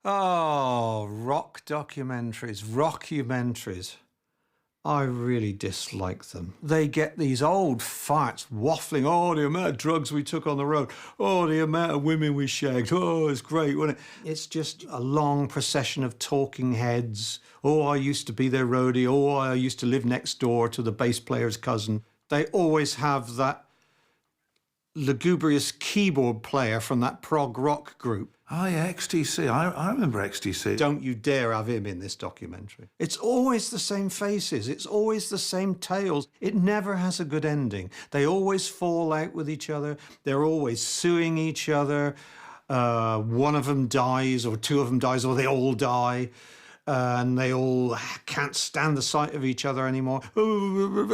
Oh, rockumentaries. I really dislike them. They get these old farts waffling. Oh, the amount of drugs we took on the road. Oh, the amount of women we shagged. Oh, it's great, wasn't it? It's just a long procession of talking heads. Oh, I used to be their roadie. Oh, I used to live next door to the bass player's cousin. They always have that lugubrious keyboard player from that prog rock group. Oh, yeah, XTC. I remember XTC. Don't you dare have him in this documentary. It's always the same faces. It's always the same tales. It never has a good ending. They always fall out with each other. They're always suing each other. One of them dies, or two of them dies, or they all die. And they all can't stand the sight of each other anymore.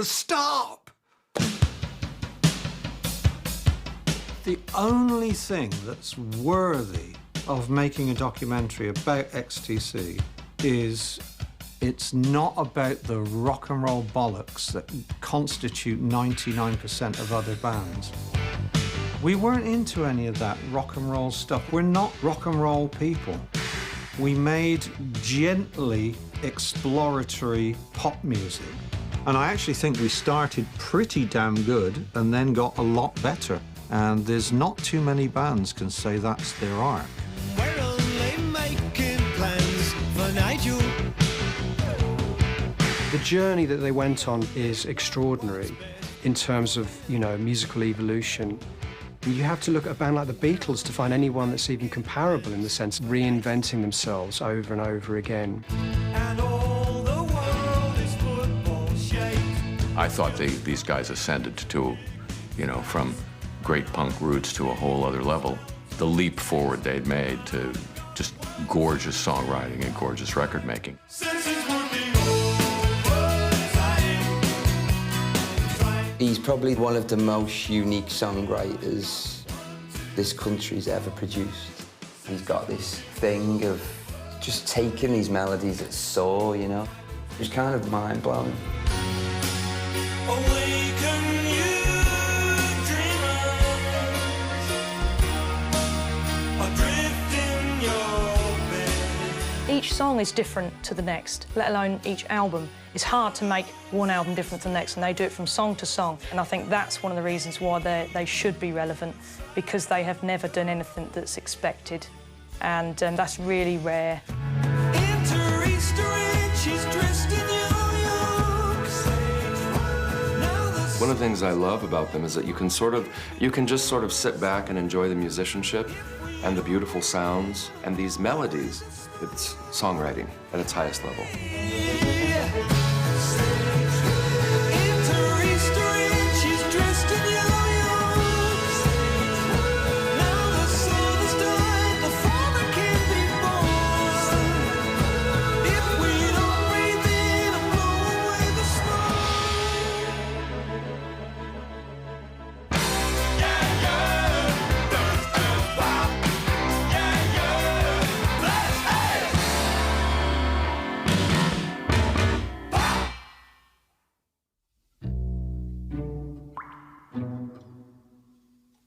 Stop! The only thing that's worthy of making a documentary about XTC is it's not about the rock and roll bollocks that constitute 99% of other bands. We weren't into any of that rock and roll stuff. We're not rock and roll people. We made gently exploratory pop music. And I actually think we started pretty damn good and then got a lot better. And there's not too many bands can say that's their arc. We're only making plans for Nigel. The journey that they went on is extraordinary in terms of, you know, musical evolution. You have to look at a band like the Beatles to find anyone that's even comparable in the sense of reinventing themselves over and over again. And all the world is football shaped. I thought these guys ascended to, you know, from great punk roots to a whole other level. The leap forward they'd made to just gorgeous songwriting and gorgeous record making. He's probably one of the most unique songwriters this country's ever produced. He's got this thing of just taking these melodies that soar, you know? It was kind of mind-blowing. Awaken you dreamers, adrift in your bed. Each song is different to the next, let alone each album. It's hard to make one album different to the next, and they do it from song to song. And I think that's one of the reasons why they should be relevant, because they have never done anything that's expected. And that's really rare. One of the things I love about them is that you can just sort of sit back and enjoy the musicianship and the beautiful sounds and these melodies. It's songwriting at its highest level.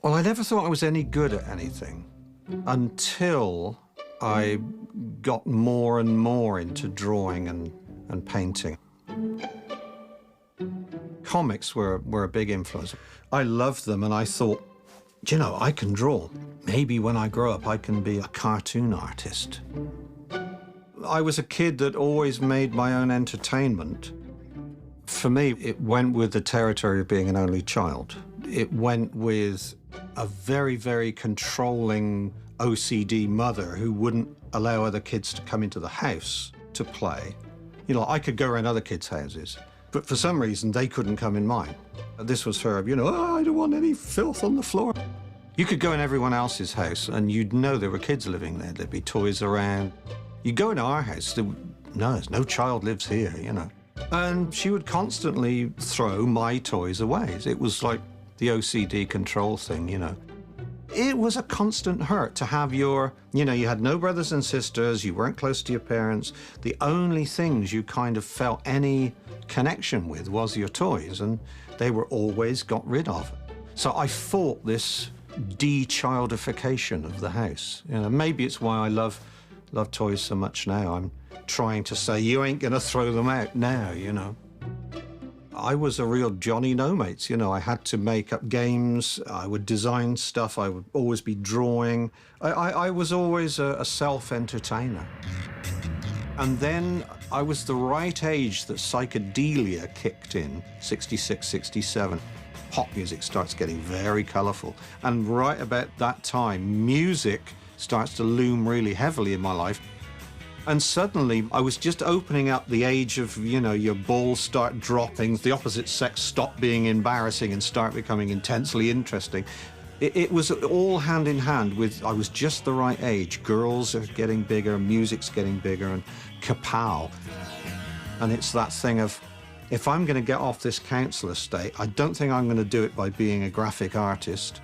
Well, I never thought I was any good at anything until I got more and more into drawing and painting. Comics were a big influence. I loved them, and I thought, you know, I can draw. Maybe when I grow up, I can be a cartoon artist. I was a kid that always made my own entertainment. For me, it went with the territory of being an only child. It went with a very, very controlling OCD mother who wouldn't allow other kids to come into the house to play. You know, I could go around other kids' houses, but for some reason, they couldn't come in mine. This was her, you know, oh, I don't want any filth on the floor. You could go in everyone else's house and you'd know there were kids living there. There'd be toys around. You go in our house, no, there's no child lives here, you know. And she would constantly throw my toys away. It was like the OCD control thing, you know. It was a constant hurt to have you had no brothers and sisters, you weren't close to your parents. The only things you kind of felt any connection with was your toys, and they were always got rid of. So I fought this de-childification of the house. You know, maybe it's why I love love toys so much now. I'm trying to say, you ain't gonna throw them out now, you know. I was a real Johnny No-Mates, you know. I had to make up games, I would design stuff, I would always be drawing. I was always a self-entertainer. And then I was the right age that psychedelia kicked in, 66, 67. Pop music starts getting very colourful. And right about that time, music starts to loom really heavily in my life. And suddenly, I was just opening up the age of, you know, your balls start dropping, the opposite sex stop being embarrassing and start becoming intensely interesting. It was all hand in hand with, I was just the right age. Girls are getting bigger, music's getting bigger, and kapow. And it's that thing of, if I'm going to get off this council estate, I don't think I'm going to do it by being a graphic artist.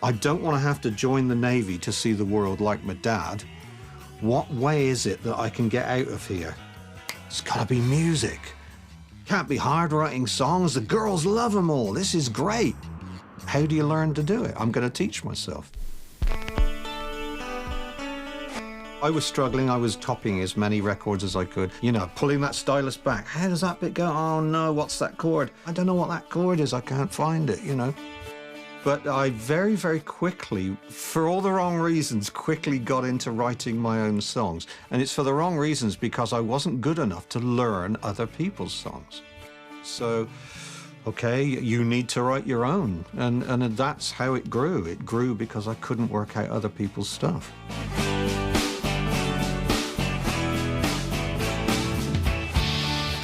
I don't want to have to join the Navy to see the world like my dad. What way is it that I can get out of here? It's got to be music. Can't be hard writing songs. The girls love them all. This is great. How do you learn to do it? I'm going to teach myself. I was struggling. I was copying as many records as I could. You know, pulling that stylus back. How does that bit go? Oh, no, what's that chord? I don't know what that chord is. I can't find it, you know. But I very, very quickly, for all the wrong reasons, quickly got into writing my own songs. And it's for the wrong reasons because I wasn't good enough to learn other people's songs. So, okay, you need to write your own. And that's how it grew. It grew because I couldn't work out other people's stuff.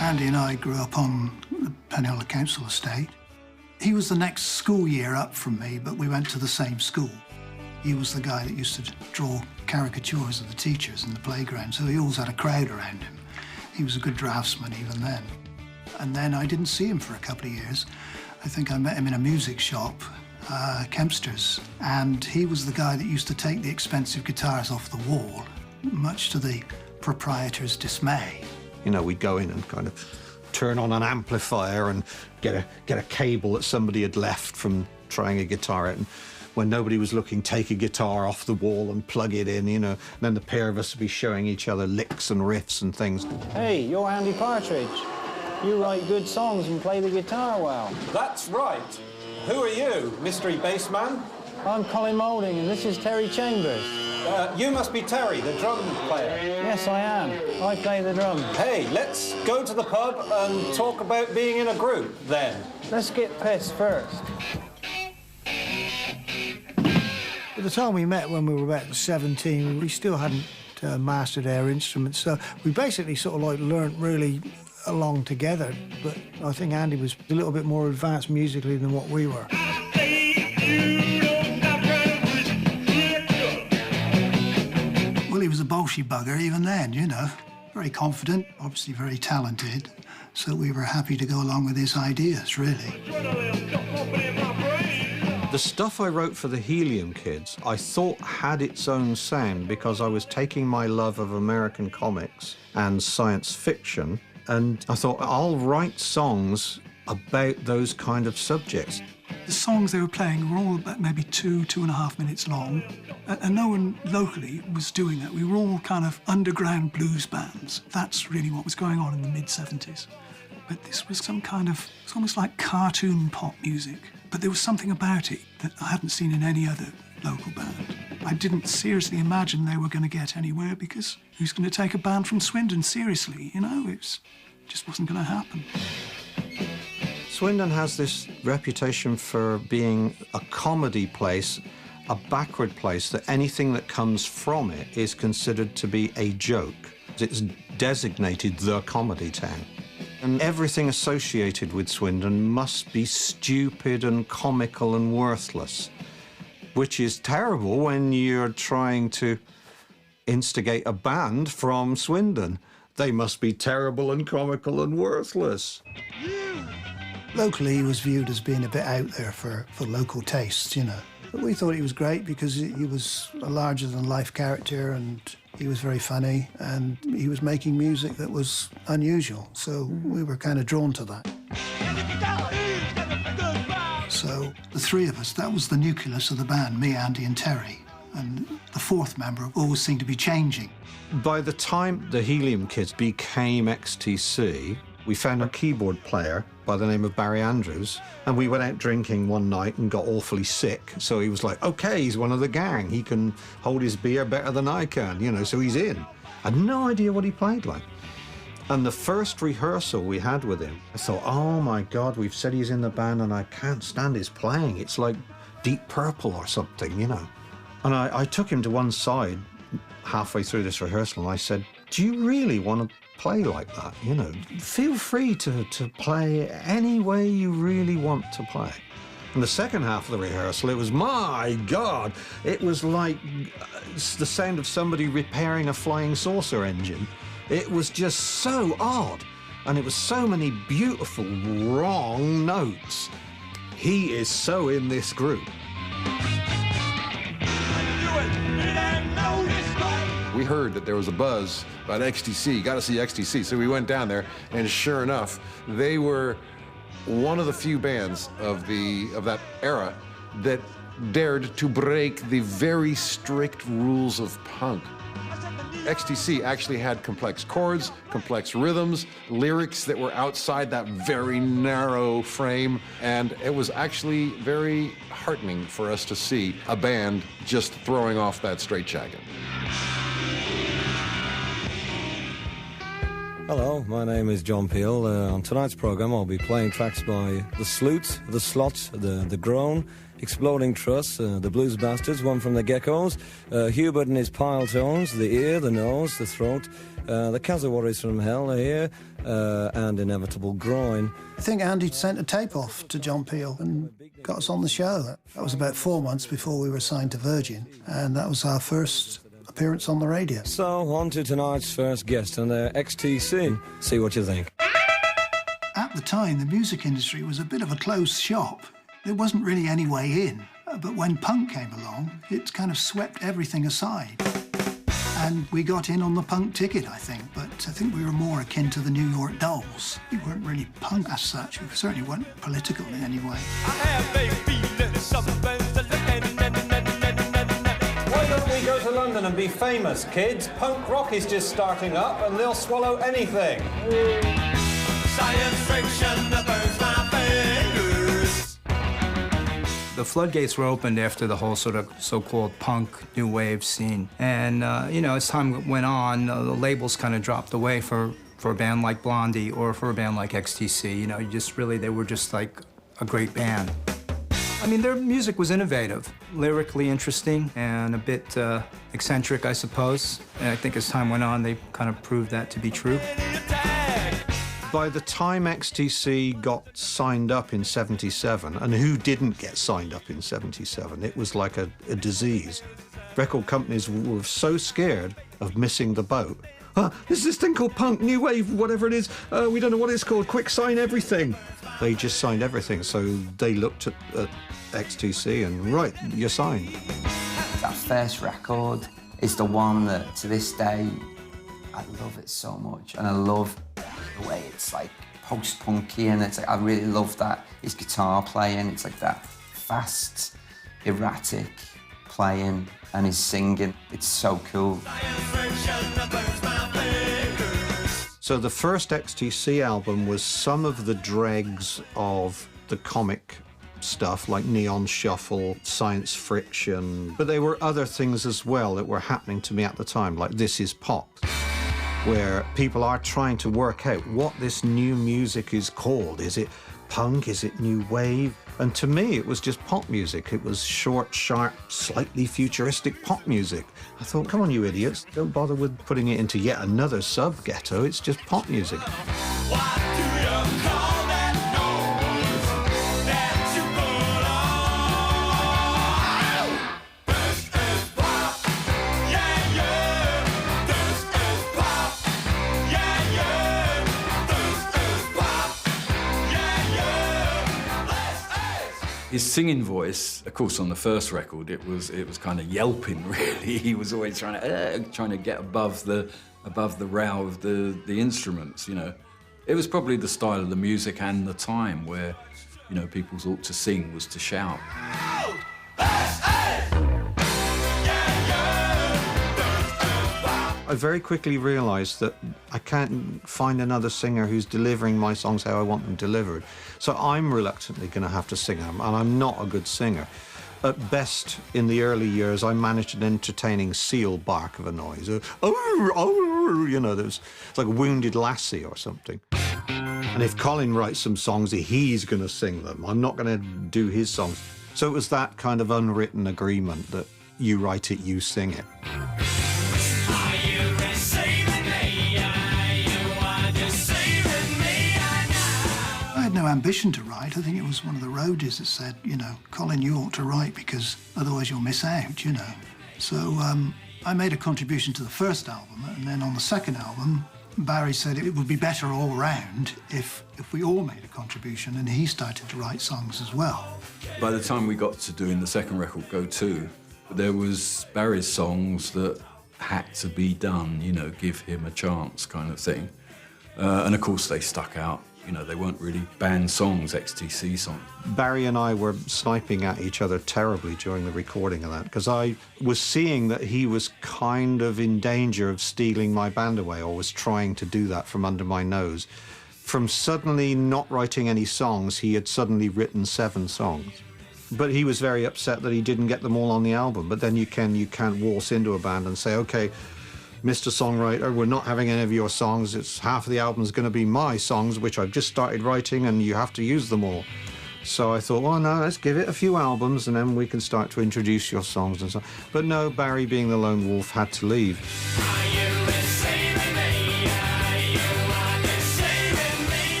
Andy and I grew up on the Pennyhollow Council estate. He was the next school year up from me, but we went to the same school. He was the guy that used to draw caricatures of the teachers in the playground, so he always had a crowd around him. He was a good draftsman even then. And then I didn't see him for a couple of years. I think I met him in a music shop, Kempster's, and he was the guy that used to take the expensive guitars off the wall, much to the proprietor's dismay. You know, we'd go in and kind of turn on an amplifier and get a cable that somebody had left from trying a guitar out, and when nobody was looking, take a guitar off the wall and plug it in, you know. And then the pair of us would be showing each other licks and riffs and things. Hey, you're Andy Partridge. You write good songs and play the guitar well. That's right. Who are you, mystery bassman? I'm Colin Moulding, and this is Terry Chambers. You must be Terry, the drum player. Yes, I am. I play the drums. Hey, let's go to the pub and talk about being in a group, then. Let's get pissed first. By the time we met, when we were about 17, we still hadn't mastered our instruments, so we basically sort of like learnt really along together. But I think Andy was a little bit more advanced musically than what we were. Well, he was a bolshy bugger even then, you know. Very confident, obviously very talented, so we were happy to go along with his ideas, really. The stuff I wrote for the Helium Kidz, I thought had its own sound because I was taking my love of American comics and science fiction, and I thought, I'll write songs about those kind of subjects. The songs they were playing were all about maybe 2.5 minutes long, and no one locally was doing that. We were all kind of underground blues bands. That's really what was going on in the mid-70s. But this was some kind of, it's almost like cartoon pop music. But there was something about it that I hadn't seen in any other local band. I didn't seriously imagine they were going to get anywhere because who's going to take a band from Swindon seriously, you know? It just wasn't going to happen. Swindon has this reputation for being a comedy place, a backward place, that anything that comes from it is considered to be a joke. It's designated the comedy town. And everything associated with Swindon must be stupid and comical and worthless, which is terrible when you're trying to instigate a band from Swindon. They must be terrible and comical and worthless. Locally, he was viewed as being a bit out there for local tastes, you know. But we thought he was great because he was a larger-than-life character and he was very funny and he was making music that was unusual, so we were kind of drawn to that. So the three of us, that was the nucleus of the band, me, Andy and Terry. and the fourth member always seemed to be changing. By the time the Helium Kidz became XTC, we found a keyboard player by the name of Barry Andrews, and we went out drinking one night and got awfully sick. So he was like, okay, he's one of the gang. He can hold his beer better than I can, you know, so he's in. I had no idea what he played like. And the first rehearsal we had with him, I thought, oh my God, we've said he's in the band and I can't stand his playing. It's like Deep Purple or something, you know. And I took him to one side halfway through this rehearsal and I said, do you really want to play like that? You know, feel free to play any way you really want to play. And the second half of the rehearsal, it was, my God, it was like the sound of somebody repairing a flying saucer engine. It was just so odd, and it was so many beautiful wrong notes. He is so in this group. We heard that there was a buzz about XTC, got to see XTC, so we went down there, and sure enough, they were one of the few bands of that era that dared to break the very strict rules of punk. XTC actually had complex chords, complex rhythms, lyrics that were outside that very narrow frame, and it was actually very heartening for us to see a band just throwing off that straitjacket. Hello, my name is John Peel. On tonight's programme I'll be playing tracks by The Sloot, The Slot, The Groan, Exploding Truss, The Blues Bastards, one from the Geckos, Hubert and his Pile Tones, The Ear, The Nose, The Throat, The Cazawaris from Hell are here, and Inevitable Groin. I think Andy sent a tape off to John Peel and got us on the show. That was about 4 months before we were signed to Virgin, and that was our first appearance on the radio. So, on to tonight's first guest on their XTC. See what you think. At the time, the music industry was a bit of a closed shop. There wasn't really any way in. But when punk came along, it kind of swept everything aside. And we got in on the punk ticket, I think. But I think we were more akin to the New York Dolls. We weren't really punk as such. We certainly weren't political in any way. Why don't we go to London and be famous, kids? Punk rock is just starting up and they'll swallow anything. Science friction that burns my fingers. The floodgates were opened after the whole sort of so-called punk new wave scene. And, you know, as time went on, the labels kind of dropped away for a band like Blondie or for a band like XTC. You know, they were just like a great band. I mean, their music was innovative, lyrically interesting, and a bit eccentric, I suppose. And I think as time went on, they kind of proved that to be true. By the time XTC got signed up in '77, and who didn't get signed up in '77, it was like a disease. Record companies were so scared of missing the boat. There's this thing called punk, new wave, whatever it is. We don't know what it's called. Quick, sign everything. They just signed everything, so they looked at XTC and, right, you're signed. That first record is the one that, to this day, I love it so much. And I love the way it's like post-punky, and it's like, I really love that. His guitar playing, it's like that fast, erratic playing, and his singing. It's so cool. So the first XTC album was some of the dregs of the comic stuff, like Neon Shuffle, Science Friction, but there were other things as well that were happening to me at the time, like This Is Pop, where people are trying to work out what this new music is called. Is it punk? Is it new wave? And to me, it was just pop music. It was short, sharp, slightly futuristic pop music. I thought, come on, you idiots, don't bother with putting it into yet another sub-ghetto. It's just pop music. His singing voice, of course, on the first record, it was kind of yelping. Really, he was always trying to get above the row of the instruments. You know, it was probably the style of the music and the time where, you know, people thought to sing was to shout. Yeah. I very quickly realised that I can't find another singer who's delivering my songs how I want them delivered. So I'm reluctantly going to have to sing them, and I'm not a good singer. At best, in the early years, I managed an entertaining seal bark of a noise. You know, it's like a wounded lassie or something. And if Colin writes some songs, he's going to sing them. I'm not going to do his songs. So it was that kind of unwritten agreement that you write it, you sing it. I had no ambition to write. I think it was one of the roadies that said, you know, Colin, you ought to write because otherwise you'll miss out, you know. So I made a contribution to the first album, and then on the second album, Barry said it would be better all round if we all made a contribution, and he started to write songs as well. By the time we got to doing the second record, Go 2, there was Barry's songs that had to be done, you know, give him a chance kind of thing. And of course they stuck out. You know, they weren't really band songs, XTC songs. Barry and I were sniping at each other terribly during the recording of that, because I was seeing that he was kind of in danger of stealing my band away, or was trying to do that from under my nose. From suddenly not writing any songs, he had suddenly written 7 songs. But he was very upset that he didn't get them all on the album. But then you can't waltz into a band and say, OK, Mr. Songwriter, we're not having any of your songs. It's half of the album's going to be my songs, which I've just started writing, and you have to use them all. So I thought, well, no, let's give it a few albums, and then we can start to introduce your songs and so on. But no, Barry, being the lone wolf, had to leave.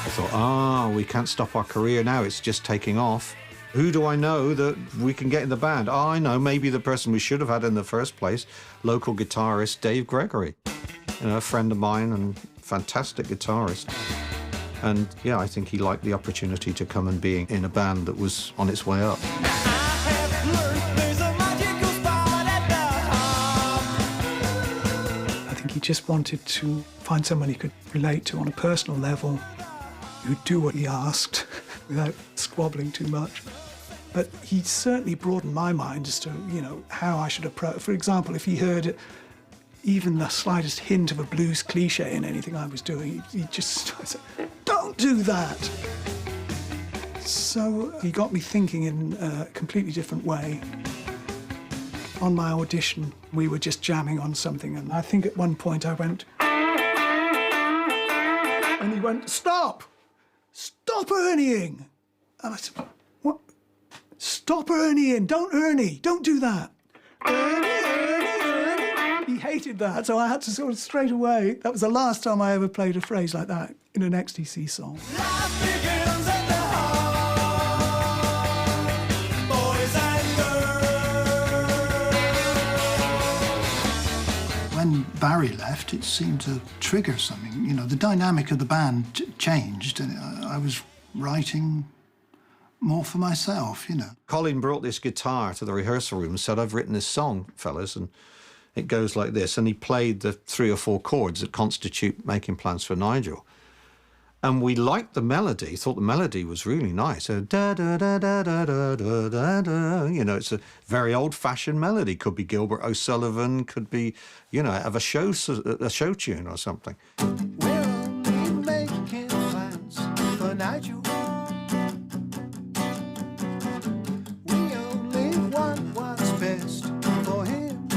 I thought, we can't stop our career now. It's just taking off. Who do I know that we can get in the band? Oh, I know, maybe the person we should have had in the first place, local guitarist Dave Gregory. You know, a friend of mine and fantastic guitarist. And yeah, I think he liked the opportunity to come and be in a band that was on its way up. I think he just wanted to find someone he could relate to on a personal level, who'd do what he asked without squabbling too much. But he certainly broadened my mind as to, you know, how I should approach. For example, if he heard even the slightest hint of a blues cliche in anything I was doing, he just said, "Don't do that!" So he got me thinking in a completely different way. On my audition, we were just jamming on something, and I think at one point I went, and he went, "Stop! Stop Ernieing!" And I said, "What? Stop Ernieing! Don't Ernie! Don't do that!" Ernie, Ernie, Ernie. He hated that, so I had to sort of straight away. That was the last time I ever played a phrase like that in an XTC song. When Barry left, it seemed to trigger something. You know, the dynamic of the band changed, and I was writing more for myself, you know. Colin brought this guitar to the rehearsal room and said, "I've written this song, fellas, and it goes like this." And he played the 3 or 4 chords that constitute Making Plans for Nigel. And we liked the melody, thought the melody was really nice. Da, da, da, da, da, da, da, da, da. You know, it's a very old-fashioned melody. Could be Gilbert O'Sullivan, could be, you know, of a show tune or something. We're only making plans for Nigel. We only want what's best for him.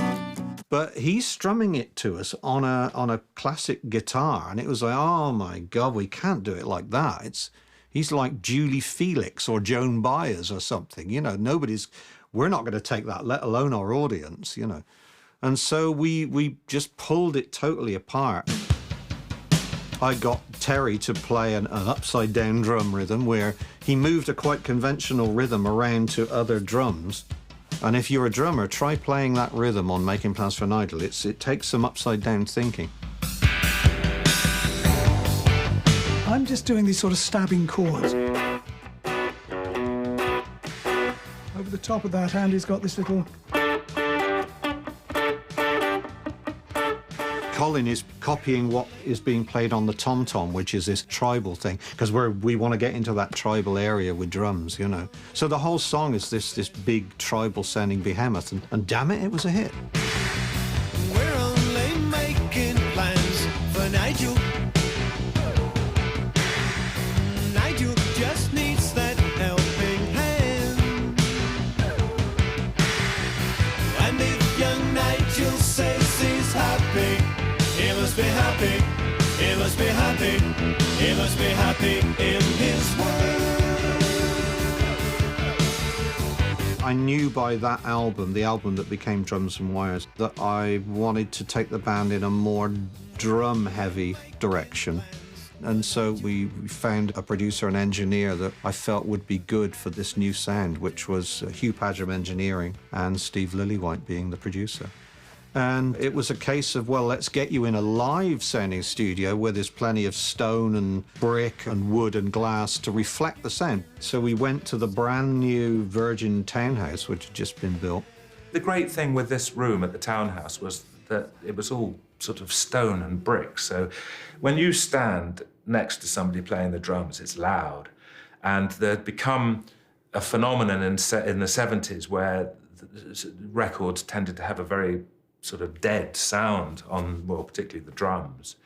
But he's strumming it to us on a classic guitar, and it was like, oh my God, we can't do it like that. He's like Julie Felix or Joan Baez or something, you know. We're not going to take that, let alone our audience, you know. And so we just pulled it totally apart. I got Terry to play an upside down drum rhythm where he moved a quite conventional rhythm around to other drums. And if you're a drummer, try playing that rhythm on Making Plans for Nigel. It takes some upside-down thinking. I'm just doing these sort of stabbing chords. Over the top of that, Andy's got this little... Colin is copying what is being played on the tom-tom, which is this tribal thing, because we want to get into that tribal area with drums, you know. So the whole song is this big tribal-sounding behemoth, and damn it, it was a hit. We're only me happy in his world. I knew by that album, the album that became Drums and Wires, that I wanted to take the band in a more drum-heavy direction. And so we found a producer and engineer that I felt would be good for this new sound, which was Hugh Padgham Engineering and Steve Lillywhite being the producer. And it was a case of, well, let's get you in a live sounding studio where there's plenty of stone and brick and wood and glass to reflect the sound. So we went to the brand new Virgin townhouse, which had just been built. The great thing with this room at the townhouse was that it was all sort of stone and brick. So when you stand next to somebody playing the drums, it's loud. And there'd become a phenomenon in the 70s where records tended to have a very sort of dead sound on, well, particularly the drums.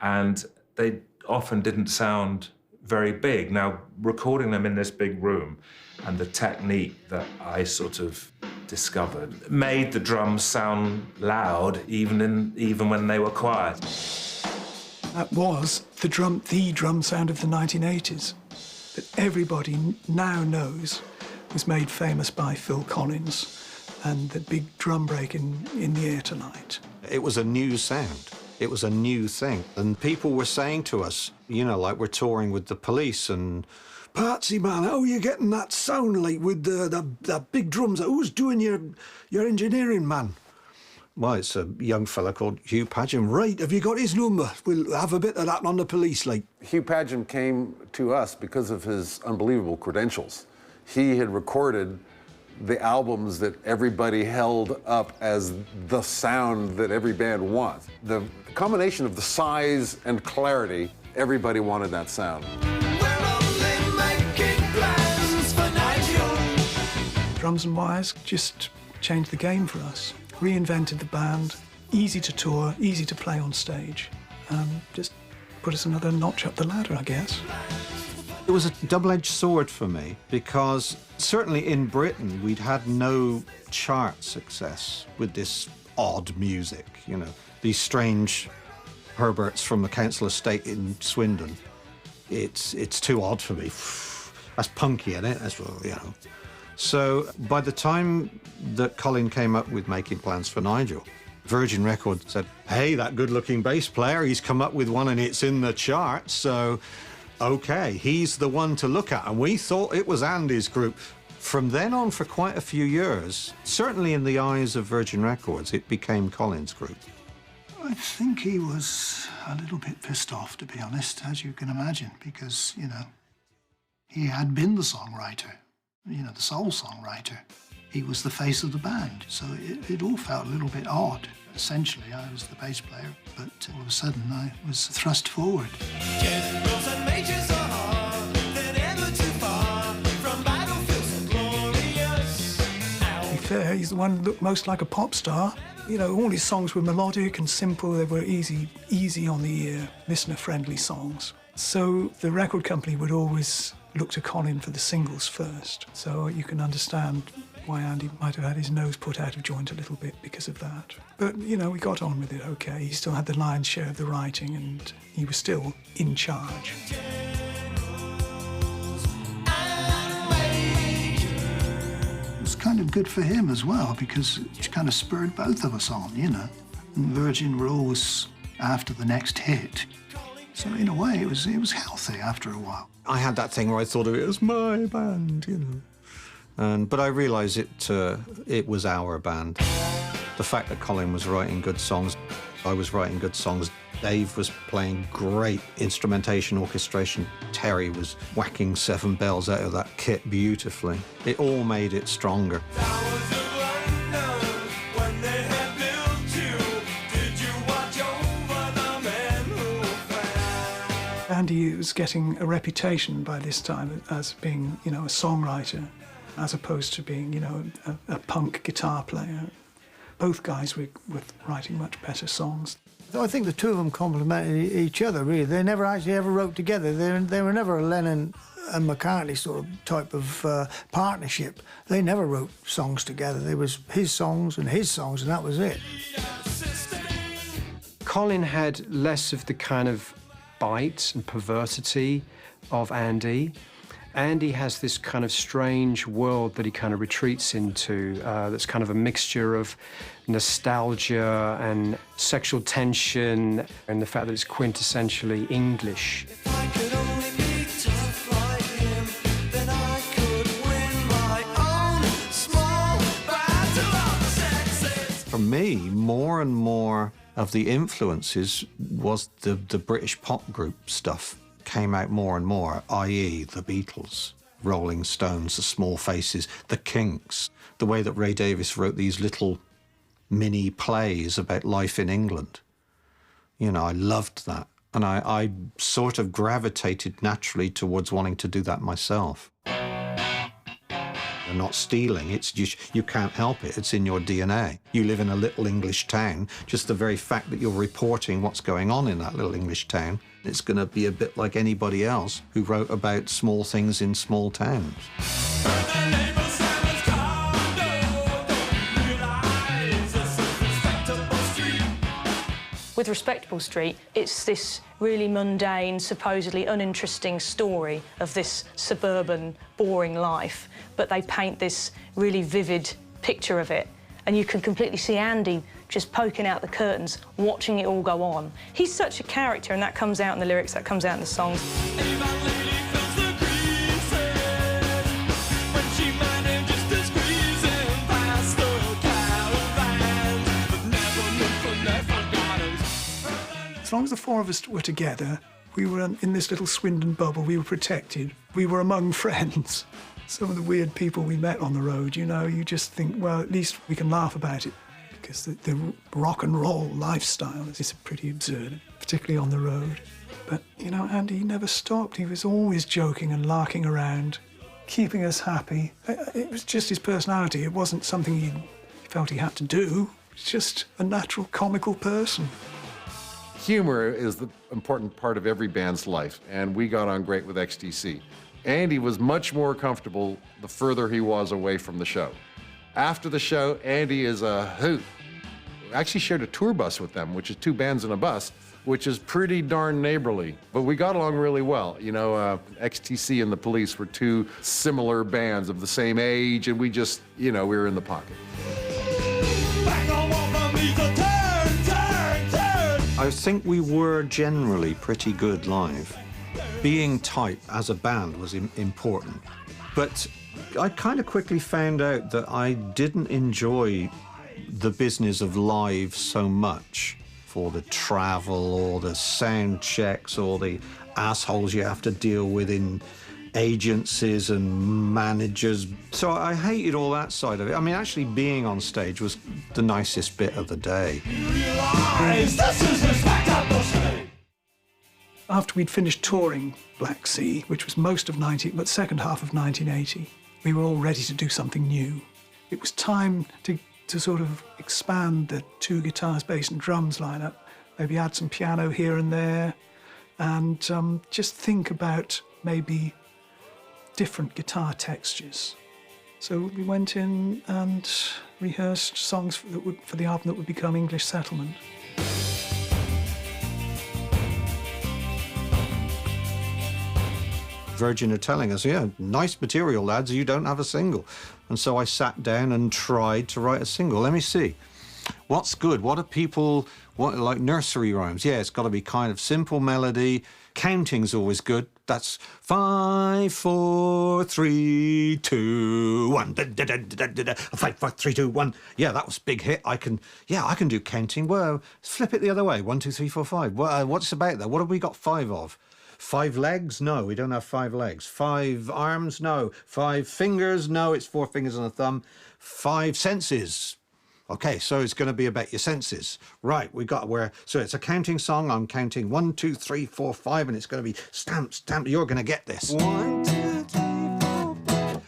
And they often didn't sound very big. Now, recording them in this big room and the technique that I sort of discovered made the drums sound loud even when they were quiet. That was the drum sound of the 1980s that everybody now knows was made famous by Phil Collins and the big drum break in The Air Tonight. It was a new sound. It was a new thing. And people were saying to us, you know, like we're touring with the Police and, Patsy, man, how are you getting that sound like with the big drums? Who's doing your engineering, man? Well, it's a young fella called Hugh Padgham. Right, have you got his number? We'll have a bit of that on the Police, like. Hugh Padgham came to us because of his unbelievable credentials. He had recorded the albums that everybody held up as the sound that every band wants. The combination of the size and clarity, everybody wanted that sound. Drums and Wires just changed the game for us. Reinvented the band, easy to tour, easy to play on stage. Just put us another notch up the ladder, I guess. It was a double-edged sword for me because certainly in Britain we'd had no chart success with this odd music, you know, these strange Herberts from the council estate in Swindon. It's too odd for me. That's punky, isn't it? That's, you know. So by the time that Colin came up with Making Plans for Nigel, Virgin Records said, hey, that good-looking bass player, he's come up with one and it's in the charts, so OK, he's the one to look at. And we thought it was Andy's group. From then on, for quite a few years, certainly in the eyes of Virgin Records, it became Colin's group. I think he was a little bit pissed off, to be honest, as you can imagine, because, you know, he had been the songwriter, you know, the sole songwriter. He was the face of the band, so it all felt a little bit odd. Essentially, I was the bass player, but all of a sudden I was thrust forward. Generals and majors are hard, they're never too far from battlefields so glorious. To be fair, he's the one that looked most like a pop star. You know, all his songs were melodic and simple. They were easy on the ear, listener-friendly songs. So the record company would always look to Colin for the singles first. So you can understand why Andy might have had his nose put out of joint a little bit because of that. But, you know, we got on with it okay. He still had the lion's share of the writing and he was still in charge. It was kind of good for him as well because it kind of spurred both of us on, you know. And Virgin were always after the next hit. So in a way, it was healthy after a while. I had that thing where I thought of it as my band, you know. But I realised it was our band. The fact that Colin was writing good songs, I was writing good songs. Dave was playing great instrumentation, orchestration. Terry was whacking 7 bells out of that kit beautifully. It all made it stronger. Andy was getting a reputation by this time as being, you know, a songwriter, as opposed to being, you know, a punk guitar player. Both guys were writing much better songs. I think the two of them complemented each other, really. They never actually ever wrote together. They were never a Lennon and McCartney sort of type of partnership. They never wrote songs together. There was his songs, and that was it. Colin had less of the kind of bite and perversity of Andy. Andy has this kind of strange world that he kind of retreats into that's kind of a mixture of nostalgia and sexual tension and the fact that it's quintessentially English. For me, more and more of the influences was the British pop group stuff came out more and more, i.e. the Beatles, Rolling Stones, the Small Faces, the Kinks, the way that Ray Davies wrote these little mini plays about life in England. You know, I loved that. And I sort of gravitated naturally towards wanting to do that myself. You're not stealing, it's just, you can't help it, it's in your DNA. You live in a little English town, just the very fact that you're reporting what's going on in that little English town, it's going to be a bit like anybody else who wrote about small things in small towns. With Respectable Street, it's this really mundane, supposedly uninteresting story of this suburban, boring life, but they paint this really vivid picture of it. And you can completely see Andy just poking out the curtains, watching it all go on. He's such a character, and that comes out in the lyrics, that comes out in the songs. As long as the four of us were together, we were in this little Swindon bubble, we were protected, we were among friends. Some of the weird people we met on the road, you know, you just think, well, at least we can laugh about it, because the rock and roll lifestyle is pretty absurd, particularly on the road. But, you know, Andy never stopped. He was always joking and larking around, keeping us happy. It was just his personality. It wasn't something he felt he had to do. It's just a natural, comical person. Humor is the important part of every band's life, and we got on great with XTC. Andy was much more comfortable the further he was away from the show. After the show, Andy is a hoot. We actually shared a tour bus with them, which is 2 bands in a bus, which is pretty darn neighborly. But we got along really well. You know, XTC and the Police were 2 similar bands of the same age, and we just, you know, we were in the pocket. I think we were generally pretty good live. Being tight as a band was important. But I kind of quickly found out that I didn't enjoy the business of live so much, for the travel or the sound checks or the assholes you have to deal with in agencies and managers. So I hated all that side of it. I mean, actually being on stage was the nicest bit of the day. After we'd finished touring Black Sea, which was most of but second half of 1980, we were all ready to do something new. It was time to sort of expand the 2 guitars, bass and drums lineup, maybe add some piano here and there, and just think about maybe different guitar textures. So we went in and rehearsed songs for the album that would become English Settlement. Virgin are telling us, yeah, nice material, lads, you don't have a single. And so I sat down and tried to write a single. Let me see. What's good? What do people want? Like nursery rhymes? Yeah, it's got to be kind of simple melody. Counting's always good. That's 5, 4, 3, 2, 1. 5, 4, 3, 2, 1. Yeah, that was a big hit. I can do counting. Well, flip it the other way. 1, 2, 3, 4, 5. Well, what's about that? What have we got 5 of? 5 legs? No, we don't have 5 legs. 5 arms? No. 5 fingers? No, it's 4 fingers and a thumb. 5 senses? Okay, so it's going to be about your senses. Right, we got where... So it's a counting song. I'm counting 1, 2, 3, 4, 5, and it's going to be stamp, stamp. You're going to get this. 1, 2, 3, 4, 5.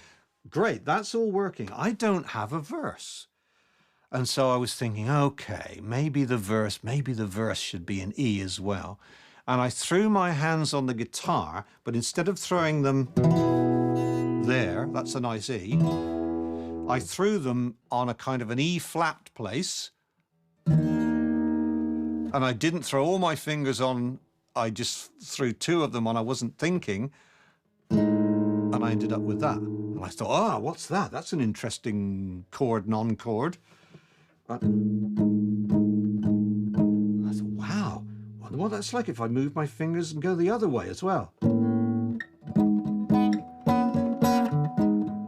Great, that's all working. I don't have a verse. And so I was thinking, okay, maybe the verse should be an E as well. And I threw my hands on the guitar, but instead of throwing them there, that's a nice E, I threw them on a kind of an E-flat place, and I didn't throw all my fingers on I just threw 2 of them on. I wasn't thinking, and I ended up with that. And I thought, oh, what's that? That's an interesting chord, non-chord. I thought, wow, I wonder what that's like if I move my fingers and go the other way as well.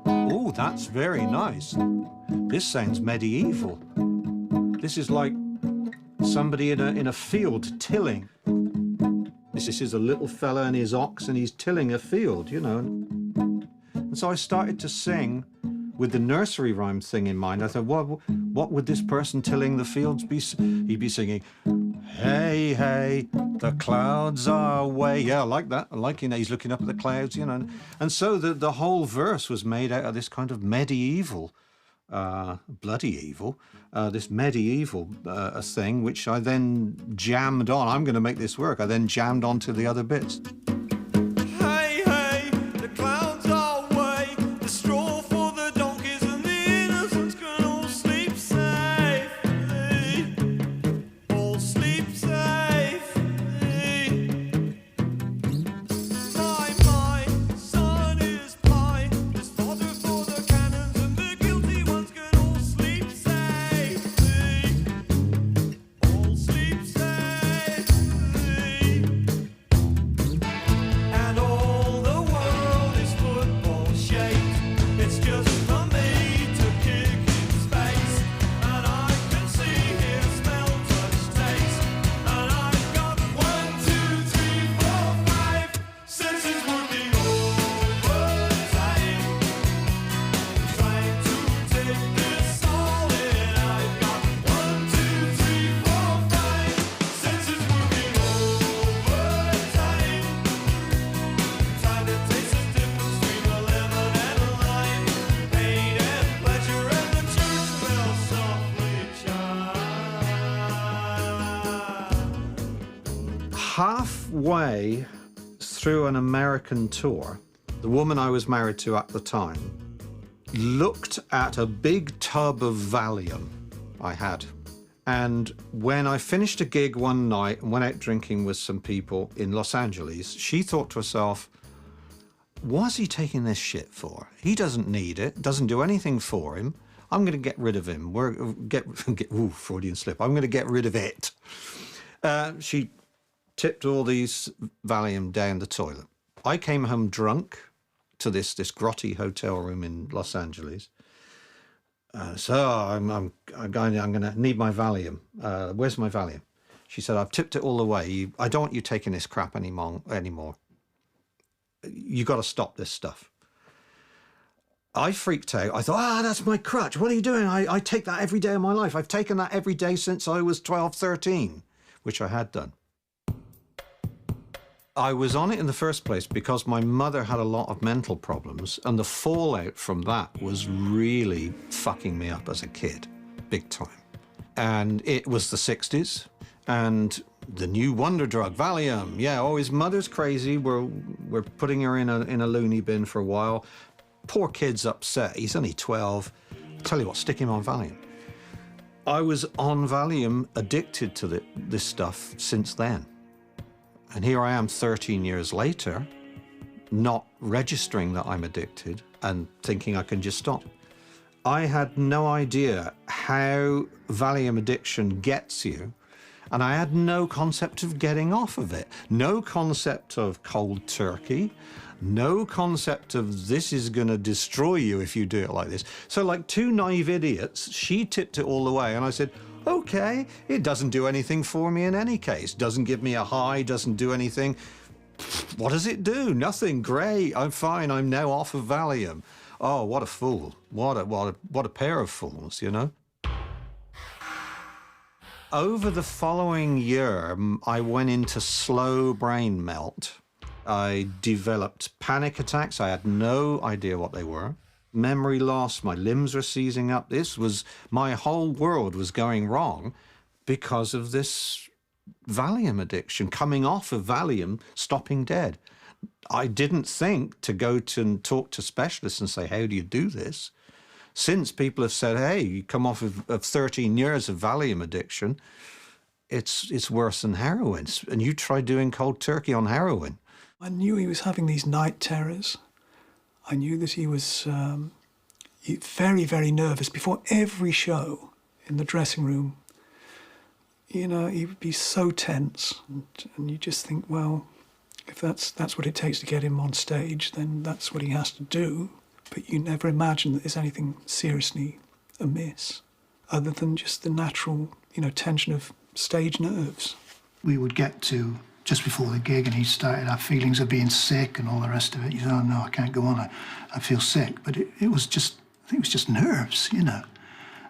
Oh, that's very nice. This sounds medieval. This is like somebody in a field tilling. This is a little fella and his ox, and he's tilling a field, you know. And so I started to sing with the nursery rhyme thing in mind. I thought, what would this person tilling the fields be? He'd be singing, hey, hey, the clouds are away. Yeah, I like that. I like, you know, he's looking up at the clouds, you know. And so the whole verse was made out of this kind of medieval, bloody evil, this medieval thing, which I then jammed on. I'm going to make this work. I then jammed onto the other bits. Hey, hey, the clouds are away, the straw for the donkeys and the innocents can all sleep safely. All sleep safely. My son is pie, there's fodder for the cannons and the guilty ones can all sleep safely. All sleep safely. And all the world is football shaped. It's just for me to kick its face. And I can see, hear, smell, touch, taste. And I've got 1, 2, 3, 4, 5 senses working overtime. Trying to take this all in. I've got 1, 2, 3, 4, 5 senses working overtime. Trying to taste the difference between a lemon and a lime, pain and pleasure, and the church bells softly chime. Halfway through an American tour, the woman I was married to at the time looked at a big tub of Valium I had. And when I finished a gig one night and went out drinking with some people in Los Angeles, she thought to herself, what's he taking this shit for? He doesn't need it, doesn't do anything for him. I'm going to get rid of him. Ooh, Freudian slip. I'm going to get rid of it. She tipped all these Valium down the toilet. I came home drunk to this grotty hotel room in Los Angeles. So I'm going to need my Valium. Where's my Valium? She said, I've tipped it all away. I don't want you taking this crap anymore. You got to stop this stuff. I freaked out. I thought, that's my crutch. What are you doing? I take that every day of my life. I've taken that every day since I was 12, 13, which I had done. I was on it in the first place because my mother had a lot of mental problems, and the fallout from that was really fucking me up as a kid, big time. And it was the 60s, and the new wonder drug, Valium. Yeah, oh, his mother's crazy. We're putting her in a loony bin for a while. Poor kid's upset. He's only 12. Tell you what, stick him on Valium. I was on Valium, addicted to this stuff since then. And here I am 13 years later, not registering that I'm addicted and thinking I can just stop. I had no idea how Valium addiction gets you, and I had no concept of getting off of it. No concept of cold turkey, no concept of this is going to destroy you if you do it like this. So like 2 naive idiots, she tipped it all away, and I said, okay, it doesn't do anything for me in any case. Doesn't give me a high, doesn't do anything. What does it do? Nothing. Great, I'm fine. I'm now off of Valium. Oh, what a fool. What a pair of fools, you know? Over the following year, I went into slow brain melt. I developed panic attacks. I had no idea what they were. Memory loss, my limbs were seizing up. My whole world was going wrong because of this Valium addiction, coming off of Valium, stopping dead. I didn't think to go to talk to specialists and say, how do you do this? Since people have said, hey, you come off of 13 years of Valium addiction, it's worse than heroin. And you try doing cold turkey on heroin. I knew he was having these night terrors. I knew that he was very, very nervous before every show in the dressing room. You know, he would be so tense, and you just think, well, if that's what it takes to get him on stage, then that's what he has to do. But you never imagine that there's anything seriously amiss, other than just the natural, you know, tension of stage nerves. We would get to just before the gig, and he started to have feelings of being sick and all the rest of it. He said, "Oh no, I can't go on. I feel sick." But it was just, I think it was just nerves, you know,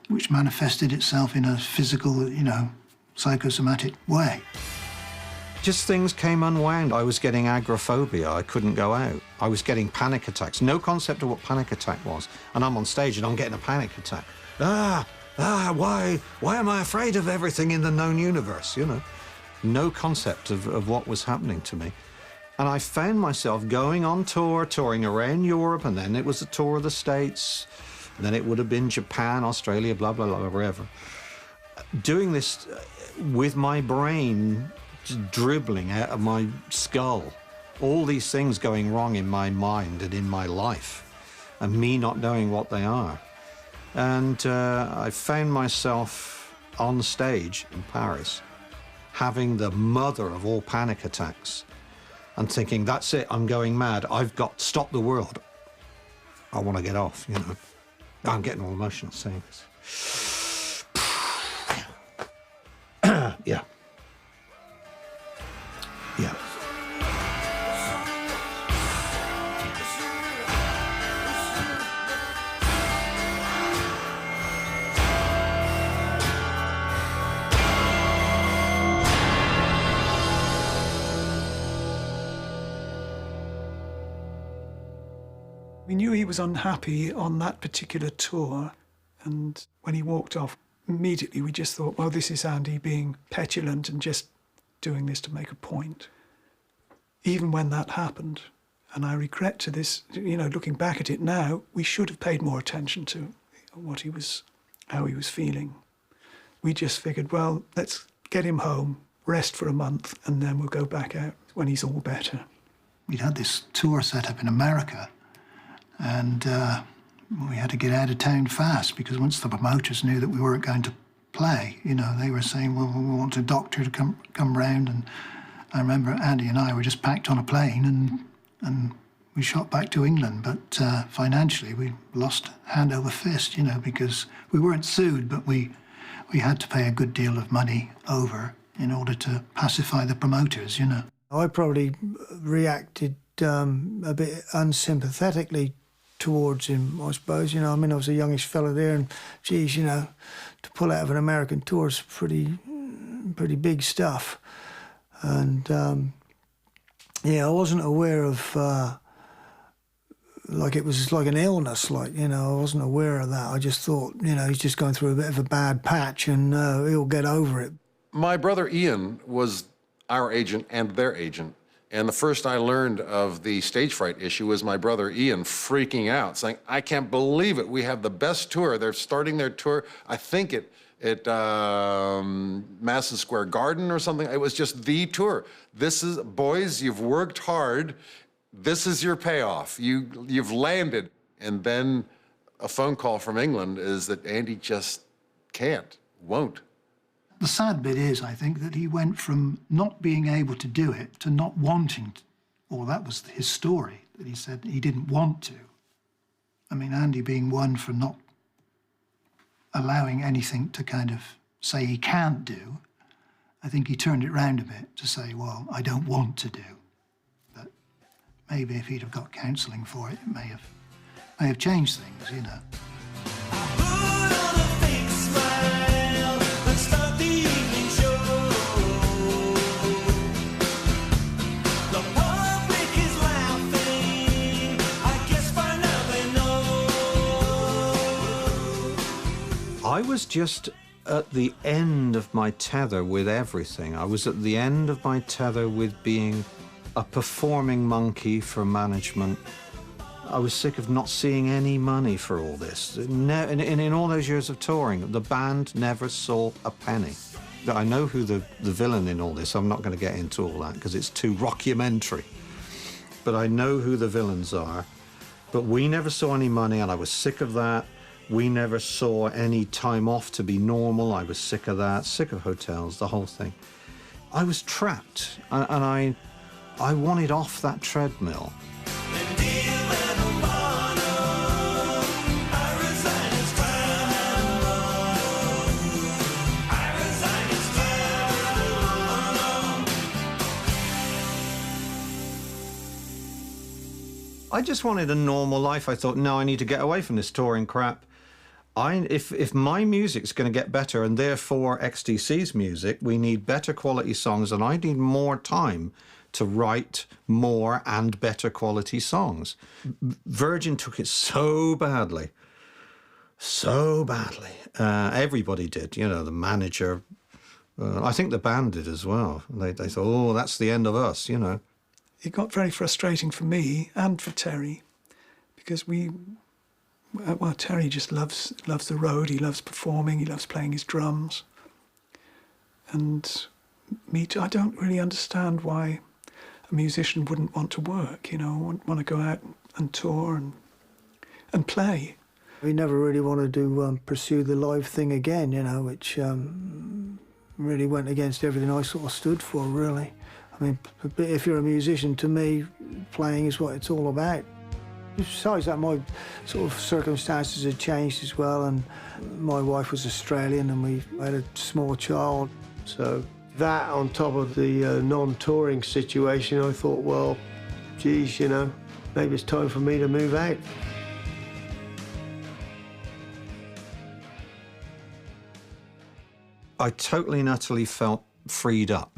which manifested itself in a physical, you know, psychosomatic way. Just things came unwound. I was getting agoraphobia. I couldn't go out. I was getting panic attacks. No concept of what panic attack was. And I'm on stage and I'm getting a panic attack. Why am I afraid of everything in the known universe, you know? No concept of what was happening to me. And I found myself going on tour, touring around Europe, and then it was a tour of the States, and then it would have been Japan, Australia, blah, blah, blah, wherever. Doing this with my brain just dribbling out of my skull. All these things going wrong in my mind and in my life, and me not knowing what they are. And I found myself on stage in Paris, having the mother of all panic attacks, and thinking, that's it, I'm going mad. I've got to stop the world. I want to get off, you know. I'm getting all emotional saying this. Yeah. Yeah. We knew he was unhappy on that particular tour, and when he walked off, immediately we just thought, well, this is Andy being petulant and just doing this to make a point. Even when that happened, and I regret to this, you know, looking back at it now, we should have paid more attention to how he was feeling. We just figured, well, let's get him home, rest for a month, and then we'll go back out when he's all better. We'd had this tour set up in America, and we had to get out of town fast, because once the promoters knew that we weren't going to play, you know, they were saying, well, we want a doctor to come round. And I remember Andy and I were just packed on a plane and we shot back to England. But financially, we lost hand over fist, you know, because we weren't sued, but we had to pay a good deal of money over in order to pacify the promoters, you know. I probably reacted a bit unsympathetically towards him, I suppose. You know, I mean, I was a youngish fella there, and geez, you know, to pull out of an American tour is pretty big stuff. And yeah, I wasn't aware of like it was like an illness, like, you know, I wasn't aware of that. I just thought, you know, he's just going through a bit of a bad patch and he'll get over it. My brother Ian was our agent and their agent. And the first I learned of the stage fright issue was my brother Ian freaking out, saying, I can't believe it. We have the best tour. They're starting their tour, I think at Madison Square Garden or something. It was just the tour. This is, boys, you've worked hard. This is your payoff. You've landed. And then a phone call from England is that Andy just won't. The sad bit is, I think, that he went from not being able to do it to not wanting to, or that was his story, that he said he didn't want to. I mean, Andy being one for not allowing anything to kind of say he can't do, I think he turned it round a bit to say, well, I don't want to do. But maybe if he'd have got counselling for it, it may have changed things, you know. I was just at the end of my tether with everything. I was at the end of my tether with being a performing monkey for management. I was sick of not seeing any money for all this. In all those years of touring, the band never saw a penny. I know who the villain in all this. I'm not going to get into all that because it's too rockumentary. But I know who the villains are. But we never saw any money, and I was sick of that. We never saw any time off to be normal. I was sick of that, sick of hotels, the whole thing. I was trapped, and I wanted off that treadmill. I just wanted a normal life. I thought, no, I need to get away from this touring crap. If my music's going to get better, and therefore XTC's music, we need better quality songs, and I need more time to write more and better quality songs. Virgin took it so badly. So badly. Everybody did, you know, the manager. I think the band did as well. They thought, oh, that's the end of us, you know. It got very frustrating for me and for Terry, because Terry just loves the road. He loves performing. He loves playing his drums. And me too. I don't really understand why a musician wouldn't want to work. You know, want to go out and tour and play. We never really wanted to pursue the live thing again. You know, which really went against everything I sort of stood for. Really. I mean, if you're a musician, to me, playing is what it's all about. Besides that, my sort of circumstances had changed as well, and my wife was Australian, and we had a small child. So that, on top of the non-touring situation, I thought, well, geez, you know, maybe it's time for me to move out. I totally and utterly felt freed up.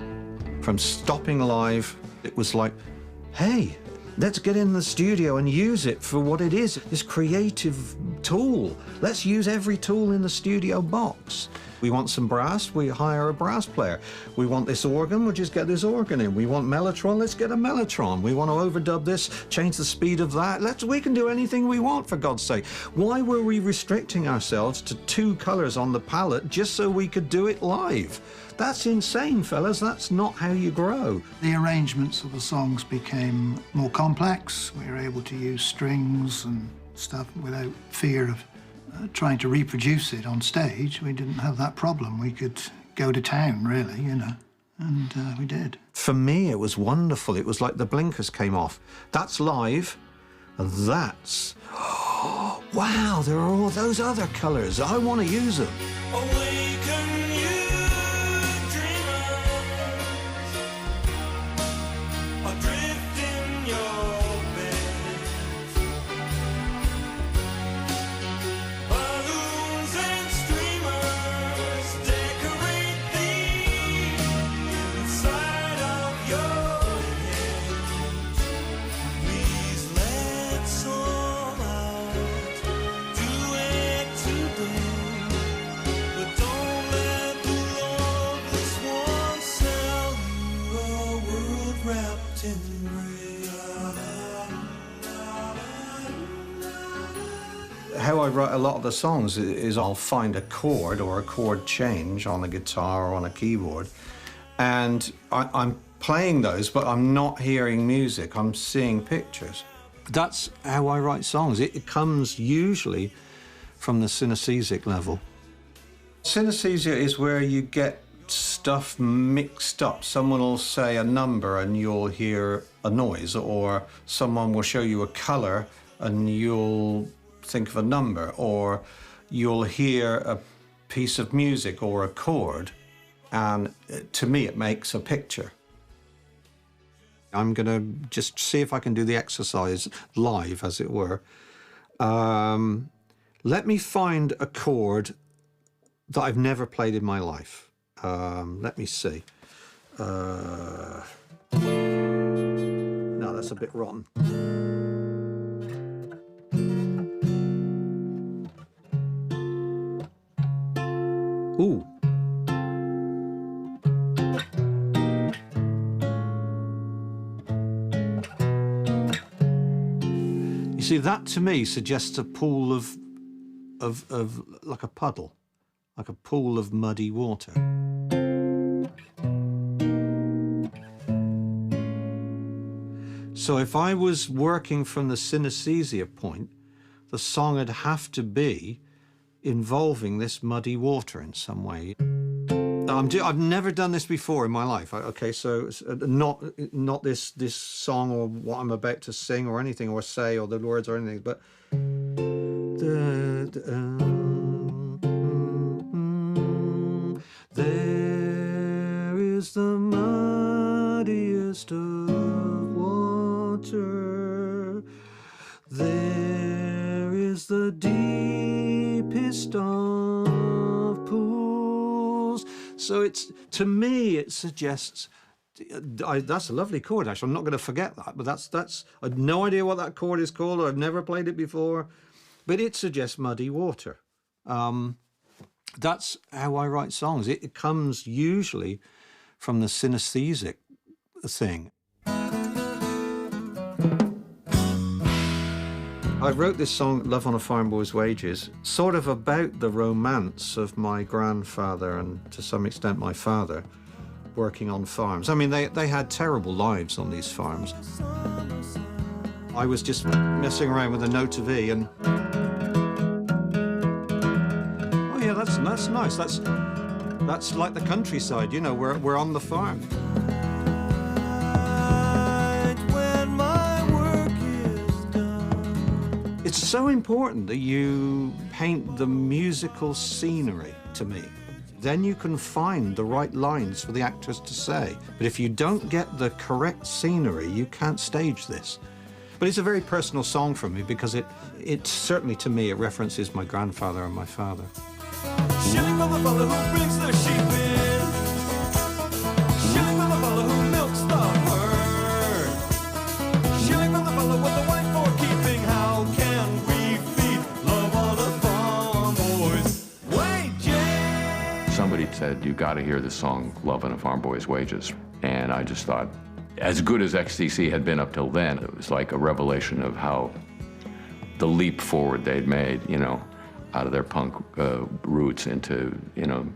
From stopping live, it was like, hey, let's get in the studio and use it for what it is, this creative tool. Let's use every tool in the studio box. We want some brass, we hire a brass player. We want this organ, we'll just get this organ in. We want mellotron, let's get a mellotron. We want to overdub this, change the speed of that. We can do anything we want, for God's sake. Why were we restricting ourselves to 2 colors on the palette just so we could do it live? That's insane, fellas. That's not how you grow. The arrangements of the songs became more complex. We were able to use strings and stuff without fear of trying to reproduce it on stage. We didn't have that problem. We could go to town, really, you know, and we did. For me, it was wonderful. It was like the blinkers came off. That's live, and that's... wow, there are all those other colours. I want to use them. Awaken you dreamers, adrift in your beds. Balloons and streamers decorate the inside of your head. Please let's all out, do it today. But don't let the loveless one sell you a world wrapped in gray. How I write a lot of the songs is I'll find a chord or a chord change on a guitar or on a keyboard, and I'm playing those, but I'm not hearing music, I'm seeing pictures. That's how I write songs. It comes usually from the synesthesic level. Synesthesia is where you get stuff mixed up. Someone will say a number and you'll hear a noise, or someone will show you a color and you'll think of a number, or you'll hear a piece of music or a chord, and to me it makes a picture. I'm gonna just see if I can do the exercise live, as it were. Let me find a chord that I've never played in my life. Let me see. No, that's a bit rotten. Ooh. You see, that to me suggests a pool of like a puddle, like a pool of muddy water. So if I was working from the synesthesia point, the song would have to be involving this muddy water in some way. I've never done this before in my life. Okay, so it's not this song or what I'm about to sing or anything or say or the words or anything, but there is the muddiest of water. There is the deepest of pools. So to me, it suggests, that's a lovely chord, actually. I'm not going to forget that, but that's I have no idea what that chord is called, or I've never played it before, but it suggests muddy water. That's how I write songs. It comes usually from the synesthesic thing. I wrote this song, Love on a Farm Boy's Wages, sort of about the romance of my grandfather and, to some extent, my father, working on farms. I mean, they had terrible lives on these farms. I was just messing around with a note of E and... Oh, yeah, that's nice. That's like the countryside, you know, we're on the farm. It's so important that you paint the musical scenery, to me. Then you can find the right lines for the actors to say. But if you don't get the correct scenery, you can't stage this. But it's a very personal song for me because it certainly, to me, it references my grandfather and my father. Shilling for the fellow who brings the sheep in. Shilling for the fellow who milks the herd. Shilling for the fellow with the wife for keeping. How can we feed love on a farm, boys? Wages! Somebody said, you got to hear the song Love on a Farm Boy's Wages. And I just thought, as good as XTC had been up till then, it was like a revelation of how the leap forward they'd made, you know, out of their punk roots into, you know,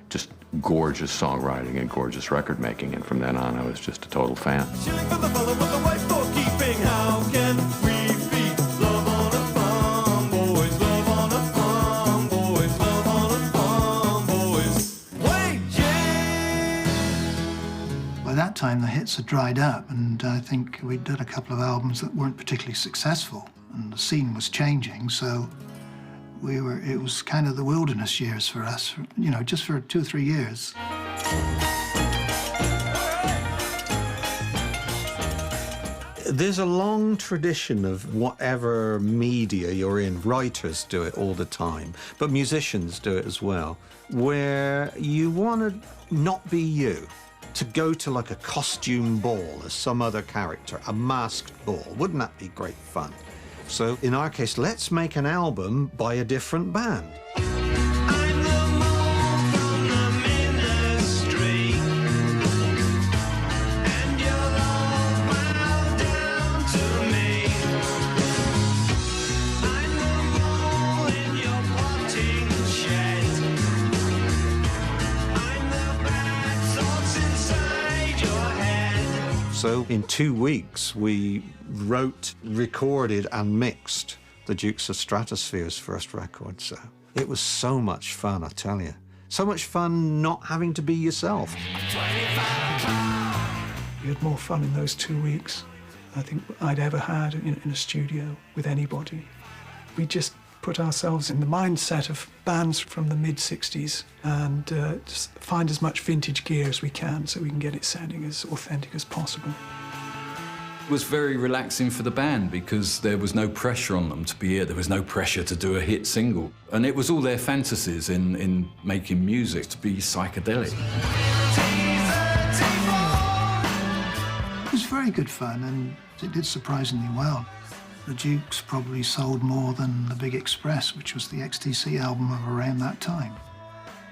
just gorgeous songwriting and gorgeous record making. And from then on, I was just a total fan. Shilling for the fellow with the wife for keeping. How can we feed love on a farm, boys? Love on a farm, boys. Love on a farm, boys. Wages! By that time, the hits had dried up, and I think we did a couple of albums that weren't particularly successful, and the scene was changing, so it was kind of the wilderness years for us, you know, just for 2 or 3 years. There's a long tradition of whatever media you're in. Writers do it all the time, but musicians do it as well, where you want to not be you, to go to like a costume ball as some other character, a masked ball. Wouldn't that be great fun? So in our case, let's make an album by a different band. So in 2 weeks, we wrote, recorded, and mixed the Dukes of Stratosphear's first record. So it was so much fun, I tell you. So much fun not having to be yourself. We had more fun in those 2 weeks I think I'd ever had in a studio with anybody. We just put ourselves in the mindset of bands from the mid-60s and just find as much vintage gear as we can so we can get it sounding as authentic as possible. It was very relaxing for the band because there was no pressure on them to be here. There was no pressure to do a hit single. And it was all their fantasies in making music to be psychedelic. It was very good fun, and it did surprisingly well. The Dukes probably sold more than The Big Express, which was the XTC album of around that time.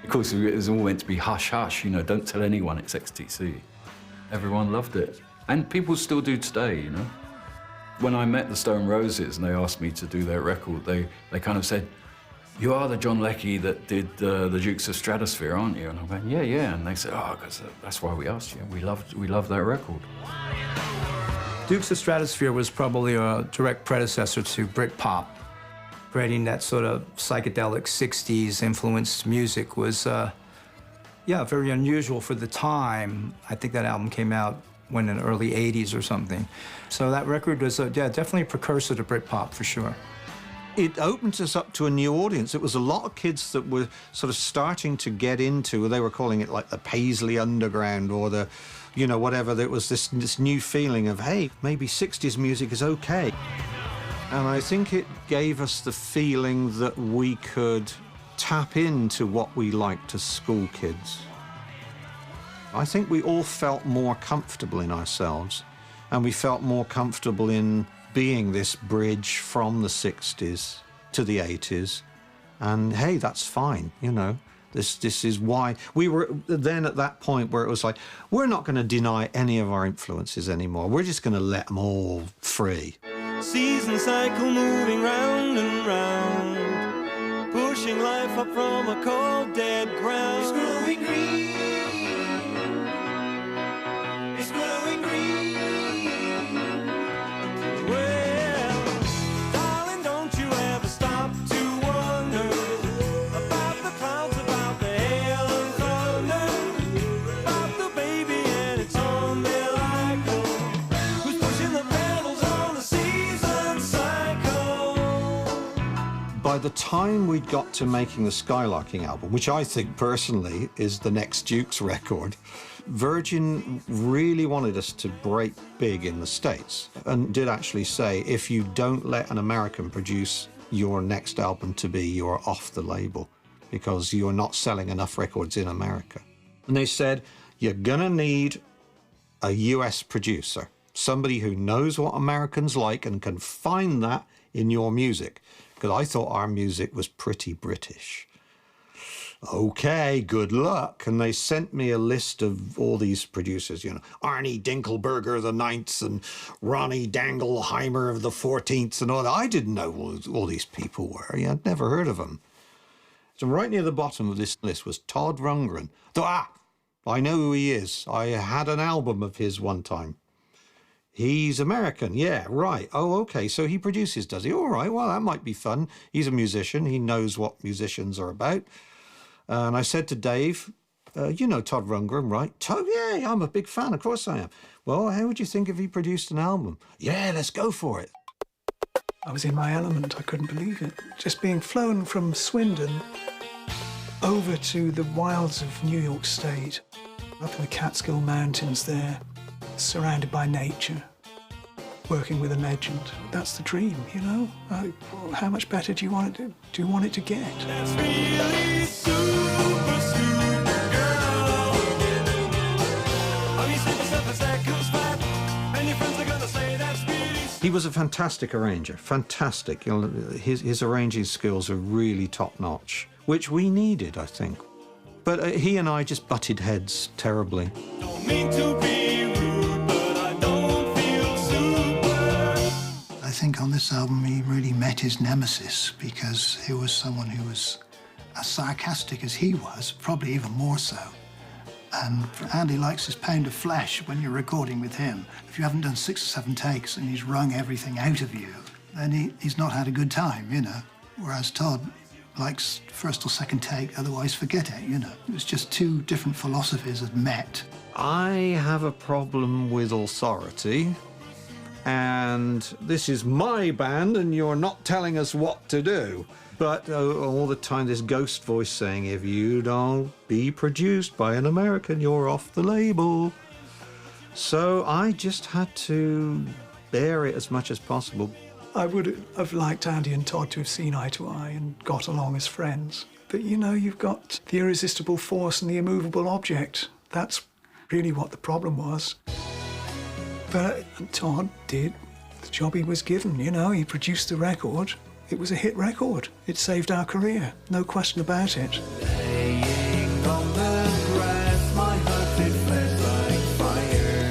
Of course, it was all meant to be hush-hush, you know, don't tell anyone it's XTC. Everyone loved it. And people still do today, you know. When I met the Stone Roses and they asked me to do their record, they kind of said, "You are the John Leckie that did the Dukes of Stratosphear, aren't you?" And I went, "Yeah." And they said, "Oh, because that's why we asked you. We loved that record." Dukes of Stratosphear was probably a direct predecessor to Britpop. Creating that sort of psychedelic 60s influenced music was, very unusual for the time. I think that album came out when in the early 80s or something. So that record was, definitely a precursor to Britpop for sure. It opened us up to a new audience. It was a lot of kids that were sort of starting to get into, they were calling it like the Paisley Underground or the, whatever. There was this new feeling of, hey, maybe 60s music is okay. And I think it gave us the feeling that we could tap into what we liked as school kids. I think we all felt more comfortable in ourselves, and we felt more comfortable in being this bridge from the 60s to the 80s. And hey, that's fine, This is why we were then at that point where it was like, we're not going to deny any of our influences anymore. We're just going to let them all free. Season cycle moving round and round, pushing life up from a cold, dead ground. It's growing green. It's growing green. Well, darling, don't you ever stop to wonder about the clouds, about the hail and thunder, about the baby and its own miracle, who's pushing the pedals on the season cycle. By the time we'd got to making the Skylarking album, which I think personally is the next Dukes record, Virgin really wanted us to break big in the States and did actually say, if you don't let an American produce your next album to be, you're off the label because you're not selling enough records in America. And they said, you're gonna need a US producer, somebody who knows what Americans like and can find that in your music, because I thought our music was pretty British. Okay, good luck. And they sent me a list of all these producers, Arnie Dinkelberger the 9th and Ronnie Dangelheimer of the 14th and all that. I didn't know who all these people were. I'd never heard of them. So right near the bottom of this list was Todd Rundgren. I know who he is. I had an album of his one time. He's American, yeah, right. Oh, okay, so he produces, does he? All right, well, that might be fun. He's a musician. He knows what musicians are about. And I said to Dave, you know Todd Rundgren, right? Todd, yeah, I'm a big fan, of course I am. Well, how would you think if he produced an album? Yeah, let's go for it. I was in my element, I couldn't believe it. Just being flown from Swindon over to the wilds of New York State, up in the Catskill Mountains there, surrounded by nature, working with a legend. That's the dream, How much better do you want it to get? That's really super, super girl. Are you 7 seconds flat? And your friends are gonna say that's really. He was a fantastic arranger, fantastic. His arranging skills are really top-notch, which we needed, I think. But he and I just butted heads terribly. Don't mean to be rude, but I don't feel super. I think on this album he really met his nemesis, because he was someone who was as sarcastic as he was, probably even more so. And Andy likes his pound of flesh when you're recording with him. If you haven't done 6 or 7 takes and he's wrung everything out of you, then he's not had a good time, Whereas Todd likes first or second take, otherwise forget it, It was just 2 different philosophies had met. I have a problem with authority, and this is my band and you're not telling us what to do. But all the time this ghost voice saying, if you don't be produced by an American, you're off the label. So I just had to bear it as much as possible. I would have liked Andy and Todd to have seen eye to eye and got along as friends. But you've got the irresistible force and the immovable object. That's really what the problem was. But Todd did the job he was given, he produced the record. It was a hit record. It saved our career, no question about it. Laying on the grass, my heart it flares like fire.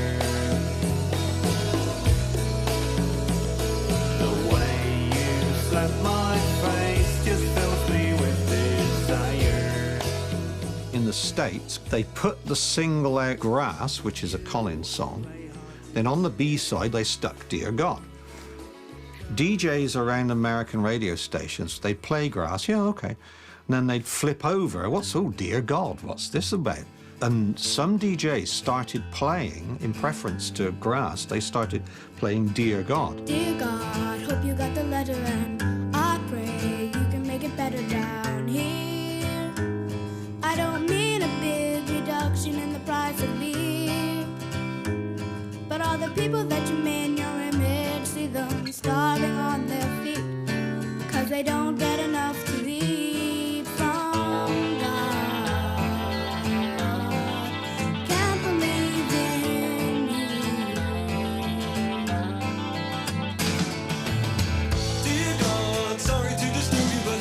The way you slap my face just fills me with desire. In the States, they put the single out Grass, which is a Collins song, Then on the B side, they stuck Dear God. DJs around American radio stations, they'd play Grass, yeah, okay. And then they'd flip over, oh, Dear God, what's this about? And some DJs started playing, in preference to Grass, they started playing Dear God. Dear God, hope you got the letter and I pray you can make it better down here. I don't mean a big reduction in the price of beer, but all the people that you made in your image, see them starving on their feet, 'cause they don't get enough to eat from God. Can't believe in you. Dear God, sorry to disturb you, but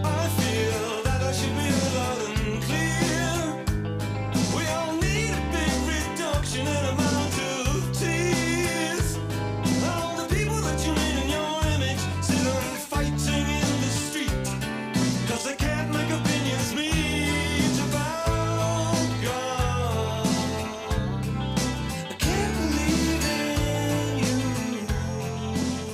I feel that I should be loud and clear. We all need a big reduction in amount of tears. All the people that you made in your image sit on fighting in the street, 'cause they can't make opinions meet about God. I can't believe in you.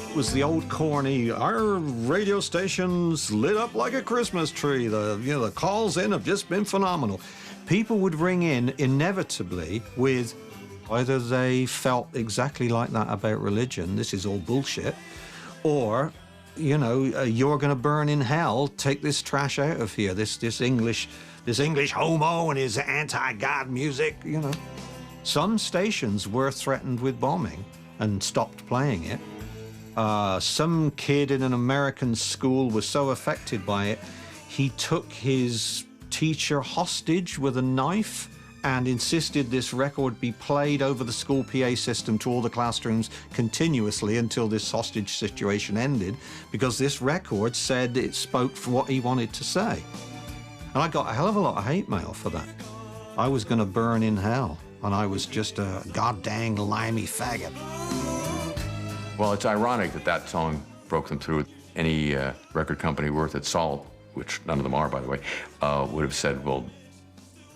It was the old corny, our radio station's lit up like a Christmas tree. The calls in have just been phenomenal. People would ring in inevitably with either they felt exactly like that about religion, this is all bullshit, or, you're going to burn in hell, take this trash out of here, this English homo and his anti-God music, Some stations were threatened with bombing and stopped playing it. Some kid in an American school was so affected by it, he took his teacher hostage with a knife and insisted this record be played over the school PA system to all the classrooms continuously until this hostage situation ended, because this record said it spoke for what he wanted to say. And I got a hell of a lot of hate mail for that. I was going to burn in hell, and I was just a goddamn limey faggot. Well, it's ironic that song broke them through. Any record company worth its salt, which none of them are, by the way, would have said, well,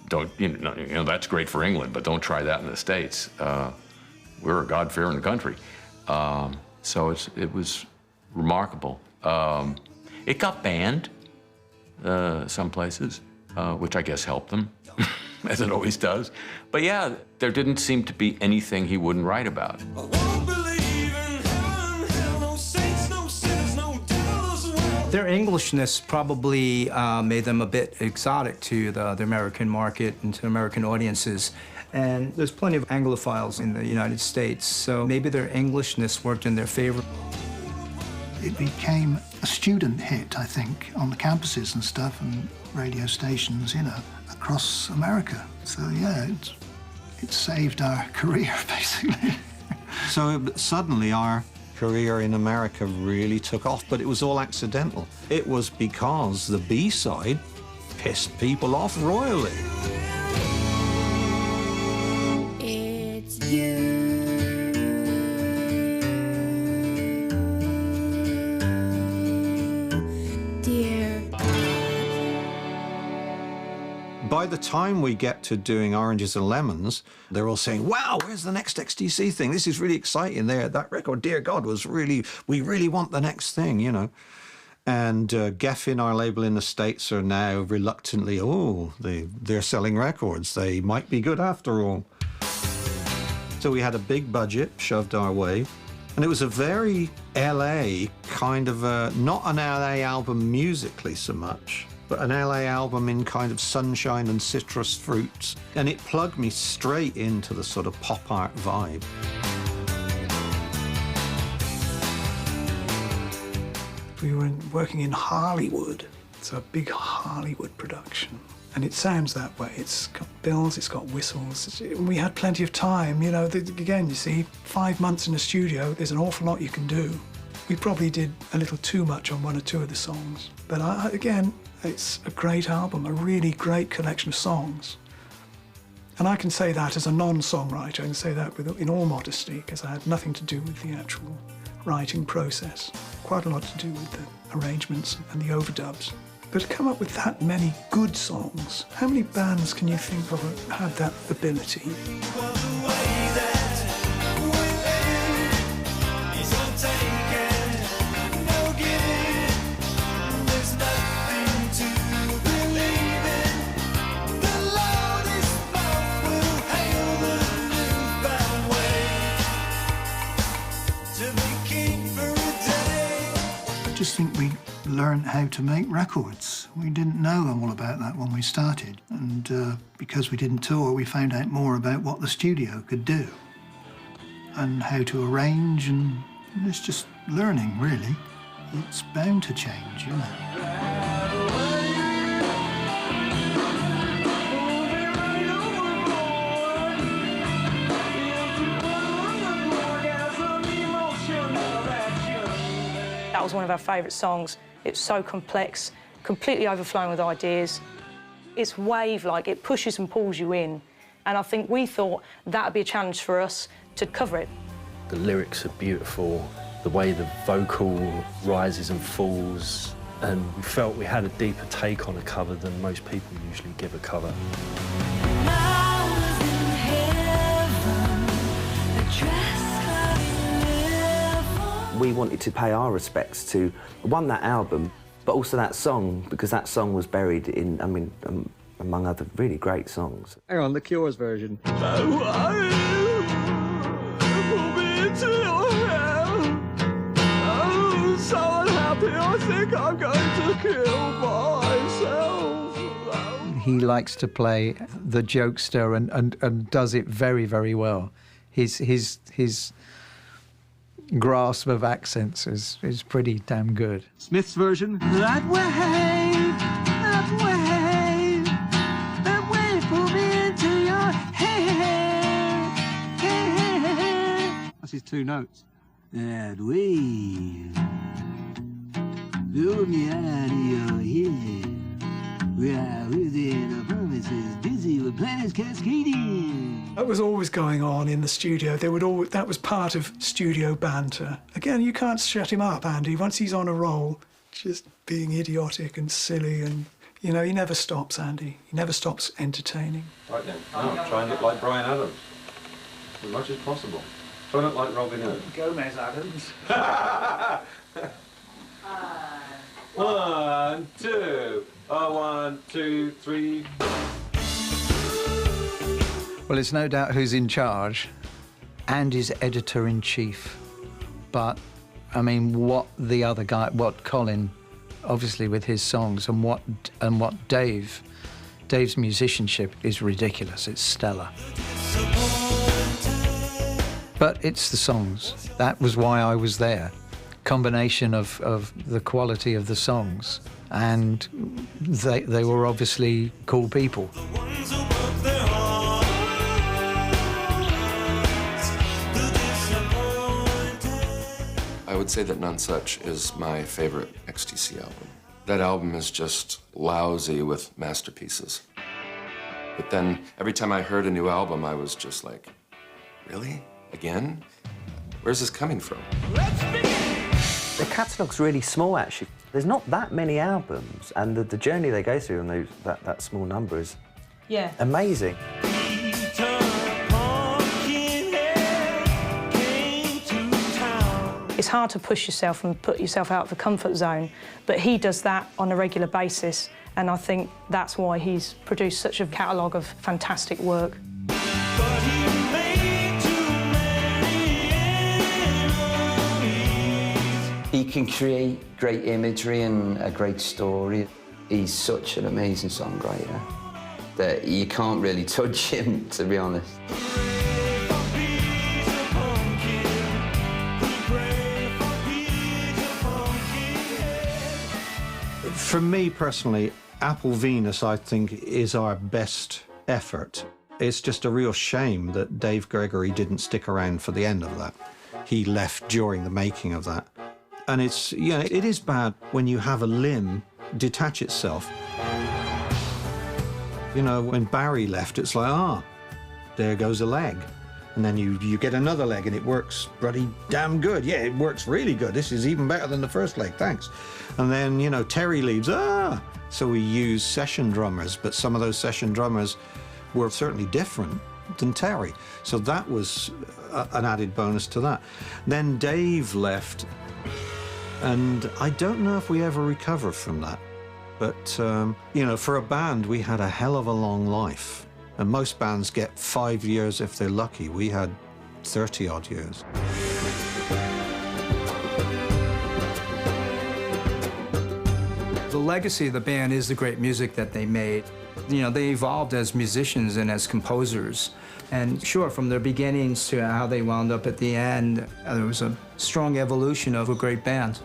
don't, that's great for England, but don't try that in the States. We're a God-fearing country. So it was remarkable. It got banned some places, which I guess helped them, as it always does. But yeah, there didn't seem to be anything he wouldn't write about. Their Englishness probably made them a bit exotic to the American market and to American audiences. And there's plenty of Anglophiles in the United States, so maybe their Englishness worked in their favor. It became a student hit, I think, on the campuses and stuff and radio stations, across America. So, yeah, it saved our career, basically. So suddenly our career in America really took off, but it was all accidental. It was because the B-side pissed people off royally. It's you. Dear By the time we get to doing Oranges and Lemons, they're all saying, wow, where's the next XTC thing? This is really exciting. That record, Dear God, we really want the next thing, And Geffen, our label in the States, are now reluctantly, they're selling records. They might be good after all. So we had a big budget shoved our way. And it was a very LA kind of, not an LA album musically so much, but an LA album in kind of sunshine and citrus fruits. And it plugged me straight into the sort of pop art vibe. We were working in Hollywood. It's a big Hollywood production. And it sounds that way. It's got bells, it's got whistles. We had plenty of time, again, you see, 5 months in the studio, there's an awful lot you can do. We probably did a little too much on 1 or 2 of the songs. But again, it's a great album, a really great collection of songs. And I can say that as a non-songwriter, I can say that in all modesty, because I had nothing to do with the actual writing process. Quite a lot to do with the arrangements and the overdubs. But to come up with that many good songs, how many bands can you think of had that ability? Was the way that think we learned how to make records. We didn't know all about that when we started, and because we didn't tour, we found out more about what the studio could do and how to arrange, and it's just learning, really. It's bound to change, you know. That was one of our favourite songs. It's so complex, completely overflowing with ideas. It's wave-like, it pushes and pulls you in. And I think we thought that would be a challenge for us to cover it. The lyrics are beautiful, the way the vocal rises and falls, and we felt we had a deeper take on a cover than most people usually give a cover. We wanted to pay our respects to, one, that album, but also that song, because that song was buried in, I mean, among other really great songs. Hang on, the Cure's version. So unhappy, I think I'm going to kill myself. He likes to play the jokester and does it very, very well. His grasp of accents is pretty damn good. Smith's version. That wave, pull me into your hair. That's his two notes. That wave, pull me out of your hair. We are within a promises, busy with planets cascading. That was always going on in the studio. That was part of studio banter. Again, you can't shut him up, Andy. Once he's on a roll, just being idiotic and silly, and you know, he never stops, Andy. He never stops entertaining. Right then, now try and look like Bryan Adams as much as possible. Try and look like Robin Hood. Gomez Adams. 1, 2. 1, 2, 3. Well, it's no doubt who's in charge. Andy's editor-in-chief. But, I mean, what the other guy, what Colin, obviously with his songs, and what Dave's musicianship is ridiculous. It's stellar. But it's the songs. That was why I was there. Combination of the quality of the songs, and they were obviously cool people. I would say that None Such is my favorite XTC album. That album is just lousy with masterpieces. But then every time I heard a new album, I was just like, really? Again? Where's this coming from? The catalogue's really small, actually. There's not that many albums, and the journey they go through on that small number is amazing. It's hard to push yourself and put yourself out of the comfort zone, but he does that on a regular basis, and I think that's why he's produced such a catalogue of fantastic work. He can create great imagery and a great story. He's such an amazing songwriter that you can't really touch him, to be honest. For me personally, Apple Venus, I think, is our best effort. It's just a real shame that Dave Gregory didn't stick around for the end of that. He left during the making of that. And it's, you know, it is bad when you have a limb detach itself. You know, when Barry left, it's like, there goes a leg. And then you get another leg and it works bloody damn good. Yeah, it works really good. This is even better than the first leg, thanks. And then, you know, Terry leaves, So we use session drummers, but some of those session drummers were certainly different than Terry. So that was an added bonus to that. Then Dave left, and I don't know if we ever recovered from that. But, you know, for a band, we had a hell of a long life. And most bands get 5 years if they're lucky. We had 30-odd years. The legacy of the band is the great music that they made. You know, they evolved as musicians and as composers. And sure, from their beginnings to how they wound up at the end, there was a strong evolution of a great band.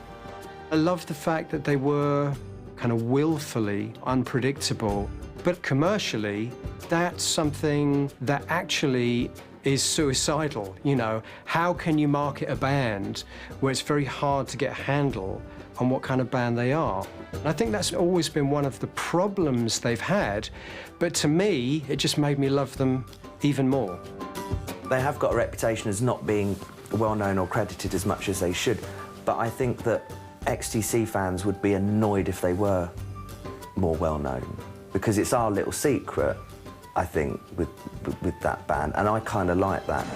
I love the fact that they were kind of willfully unpredictable, but commercially, that's something that actually is suicidal, you know. How can you market a band where it's very hard to get a handle on what kind of band they are? And I think that's always been one of the problems they've had, but to me, it just made me love them even more. They have got a reputation as not being well-known or credited as much as they should, but I think that XTC fans would be annoyed if they were more well-known, because it's our little secret, I think, with that band, and I kind of like that.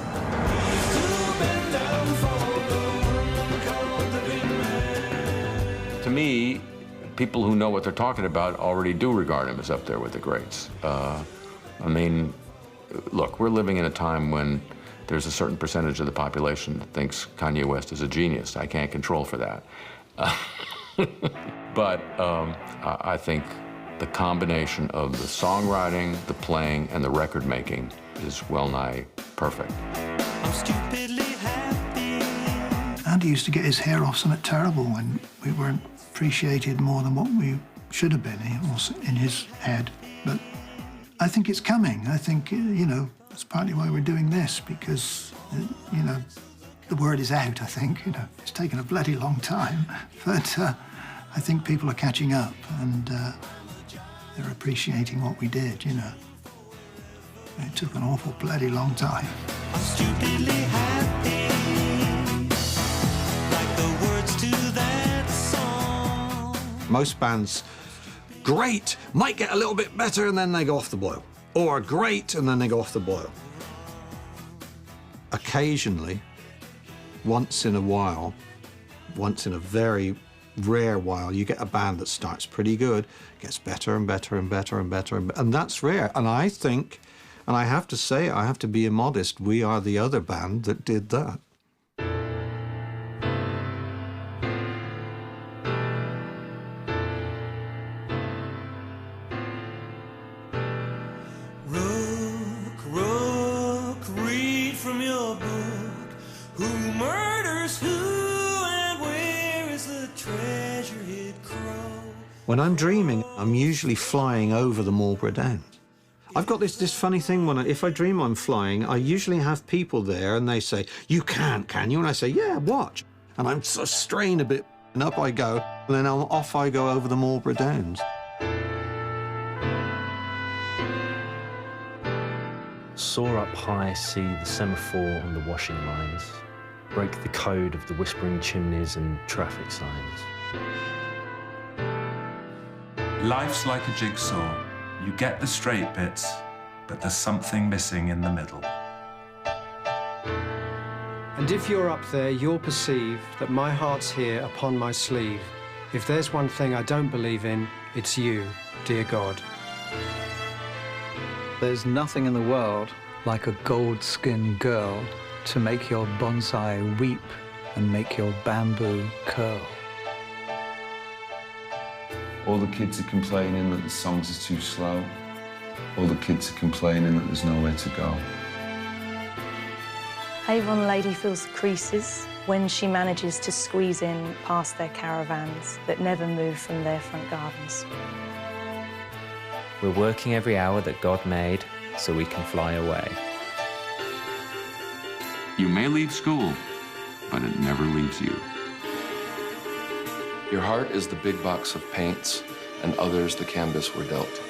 To me, people who know what they're talking about already do regard him as up there with the greats. I mean, look, we're living in a time when there's a certain percentage of the population that thinks Kanye West is a genius. I can't control for that. But I think the combination of the songwriting, the playing, and the record making is well-nigh perfect. I'm stupidly happy. Andy used to get his hair off something terrible when we weren't appreciated more than what we should have been, in his head. But I think it's coming. I think, you know, that's partly why we're doing this, because, you know, the word is out, I think. You know, it's taken a bloody long time, but I think people are catching up, and they're appreciating what we did, you know. It took an awful bloody long time. I'm stupidly happy. Like the words to that song. Most bands, great, might get a little bit better and then they go off the boil. Or great and then they go off the boil. Occasionally, once in a while, once in a very rare while, you get a band that starts pretty good, gets better and better and better and better, and that's rare. And I think, and I have to say, I have to be immodest, we are the other band that did that. Rook, read from your book. Who murders who, and where is the treasure hid crow? When I'm dreaming, I'm usually flying over the Marlborough Downs. I've got this funny thing when if I dream I'm flying, I usually have people there and they say, "You can't, can you?" And I say, "Yeah, watch." And I'm sort of strain a bit, and up I go, and then off I go over the Marlborough Downs. Soar up high, see the semaphore on the washing lines. Break the code of the whispering chimneys and traffic signs. Life's like a jigsaw. You get the straight bits, but there's something missing in the middle. And if you're up there, you'll perceive that my heart's here upon my sleeve. If there's one thing I don't believe in, it's you, dear God. There's nothing in the world like a gold-skinned girl to make your bonsai weep and make your bamboo curl. All the kids are complaining that the songs are too slow. All the kids are complaining that there's nowhere to go. Avon Lady feels the creases when she manages to squeeze in past their caravans that never move from their front gardens. We're working every hour that God made so we can fly away. You may leave school, but it never leaves you. Your heart is the big box of paints, and others the canvas we're dealt.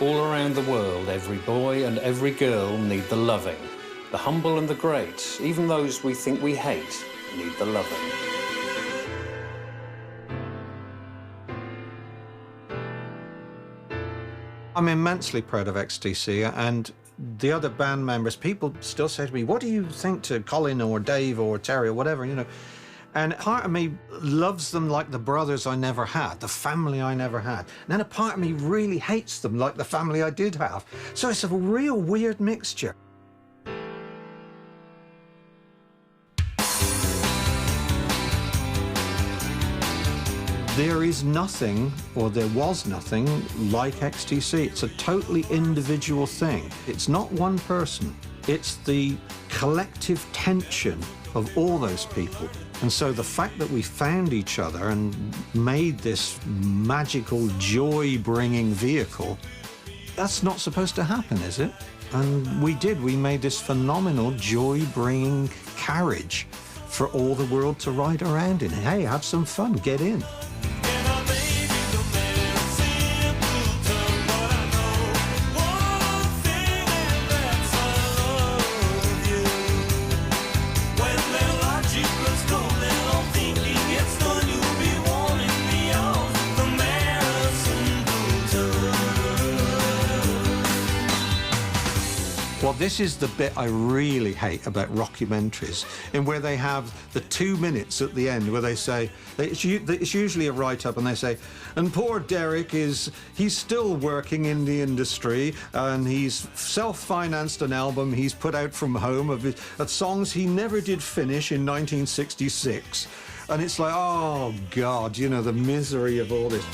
All around the world, every boy and every girl need the loving. The humble and the great, even those we think we hate, need the loving. I'm immensely proud of XTC, and the other band members, people still say to me, "What do you think to Colin or Dave or Terry or whatever, you know?" And part of me loves them like the brothers I never had, the family I never had. And then a part of me really hates them like the family I did have. So it's a real weird mixture. There is nothing, or there was nothing, like XTC. It's a totally individual thing. It's not one person. It's the collective tension of all those people. And so the fact that we found each other and made this magical, joy-bringing vehicle, that's not supposed to happen, is it? And we did. We made this phenomenal, joy-bringing carriage for all the world to ride around in. Hey, have some fun, get in. Well, this is the bit I really hate about rockumentaries, in where they have the 2 minutes at the end where they say, it's usually a write-up, and they say, and poor Derek he's still working in the industry, and he's self-financed an album he's put out from home of songs he never did finish in 1966. And it's like, oh, God, you know, the misery of all this.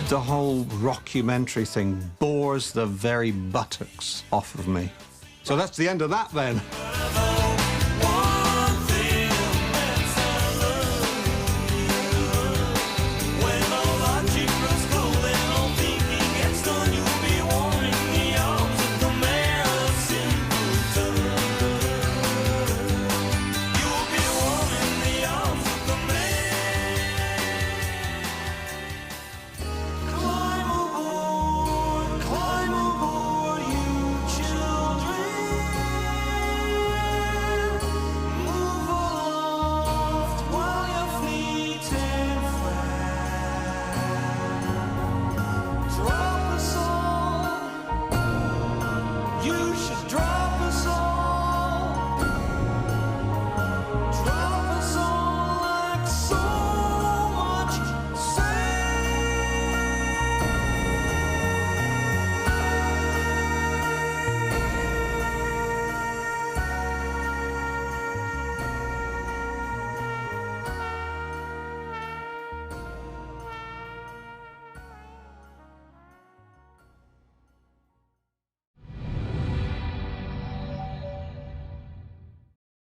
The whole rockumentary thing bores the very buttocks off of me. So that's the end of that, then.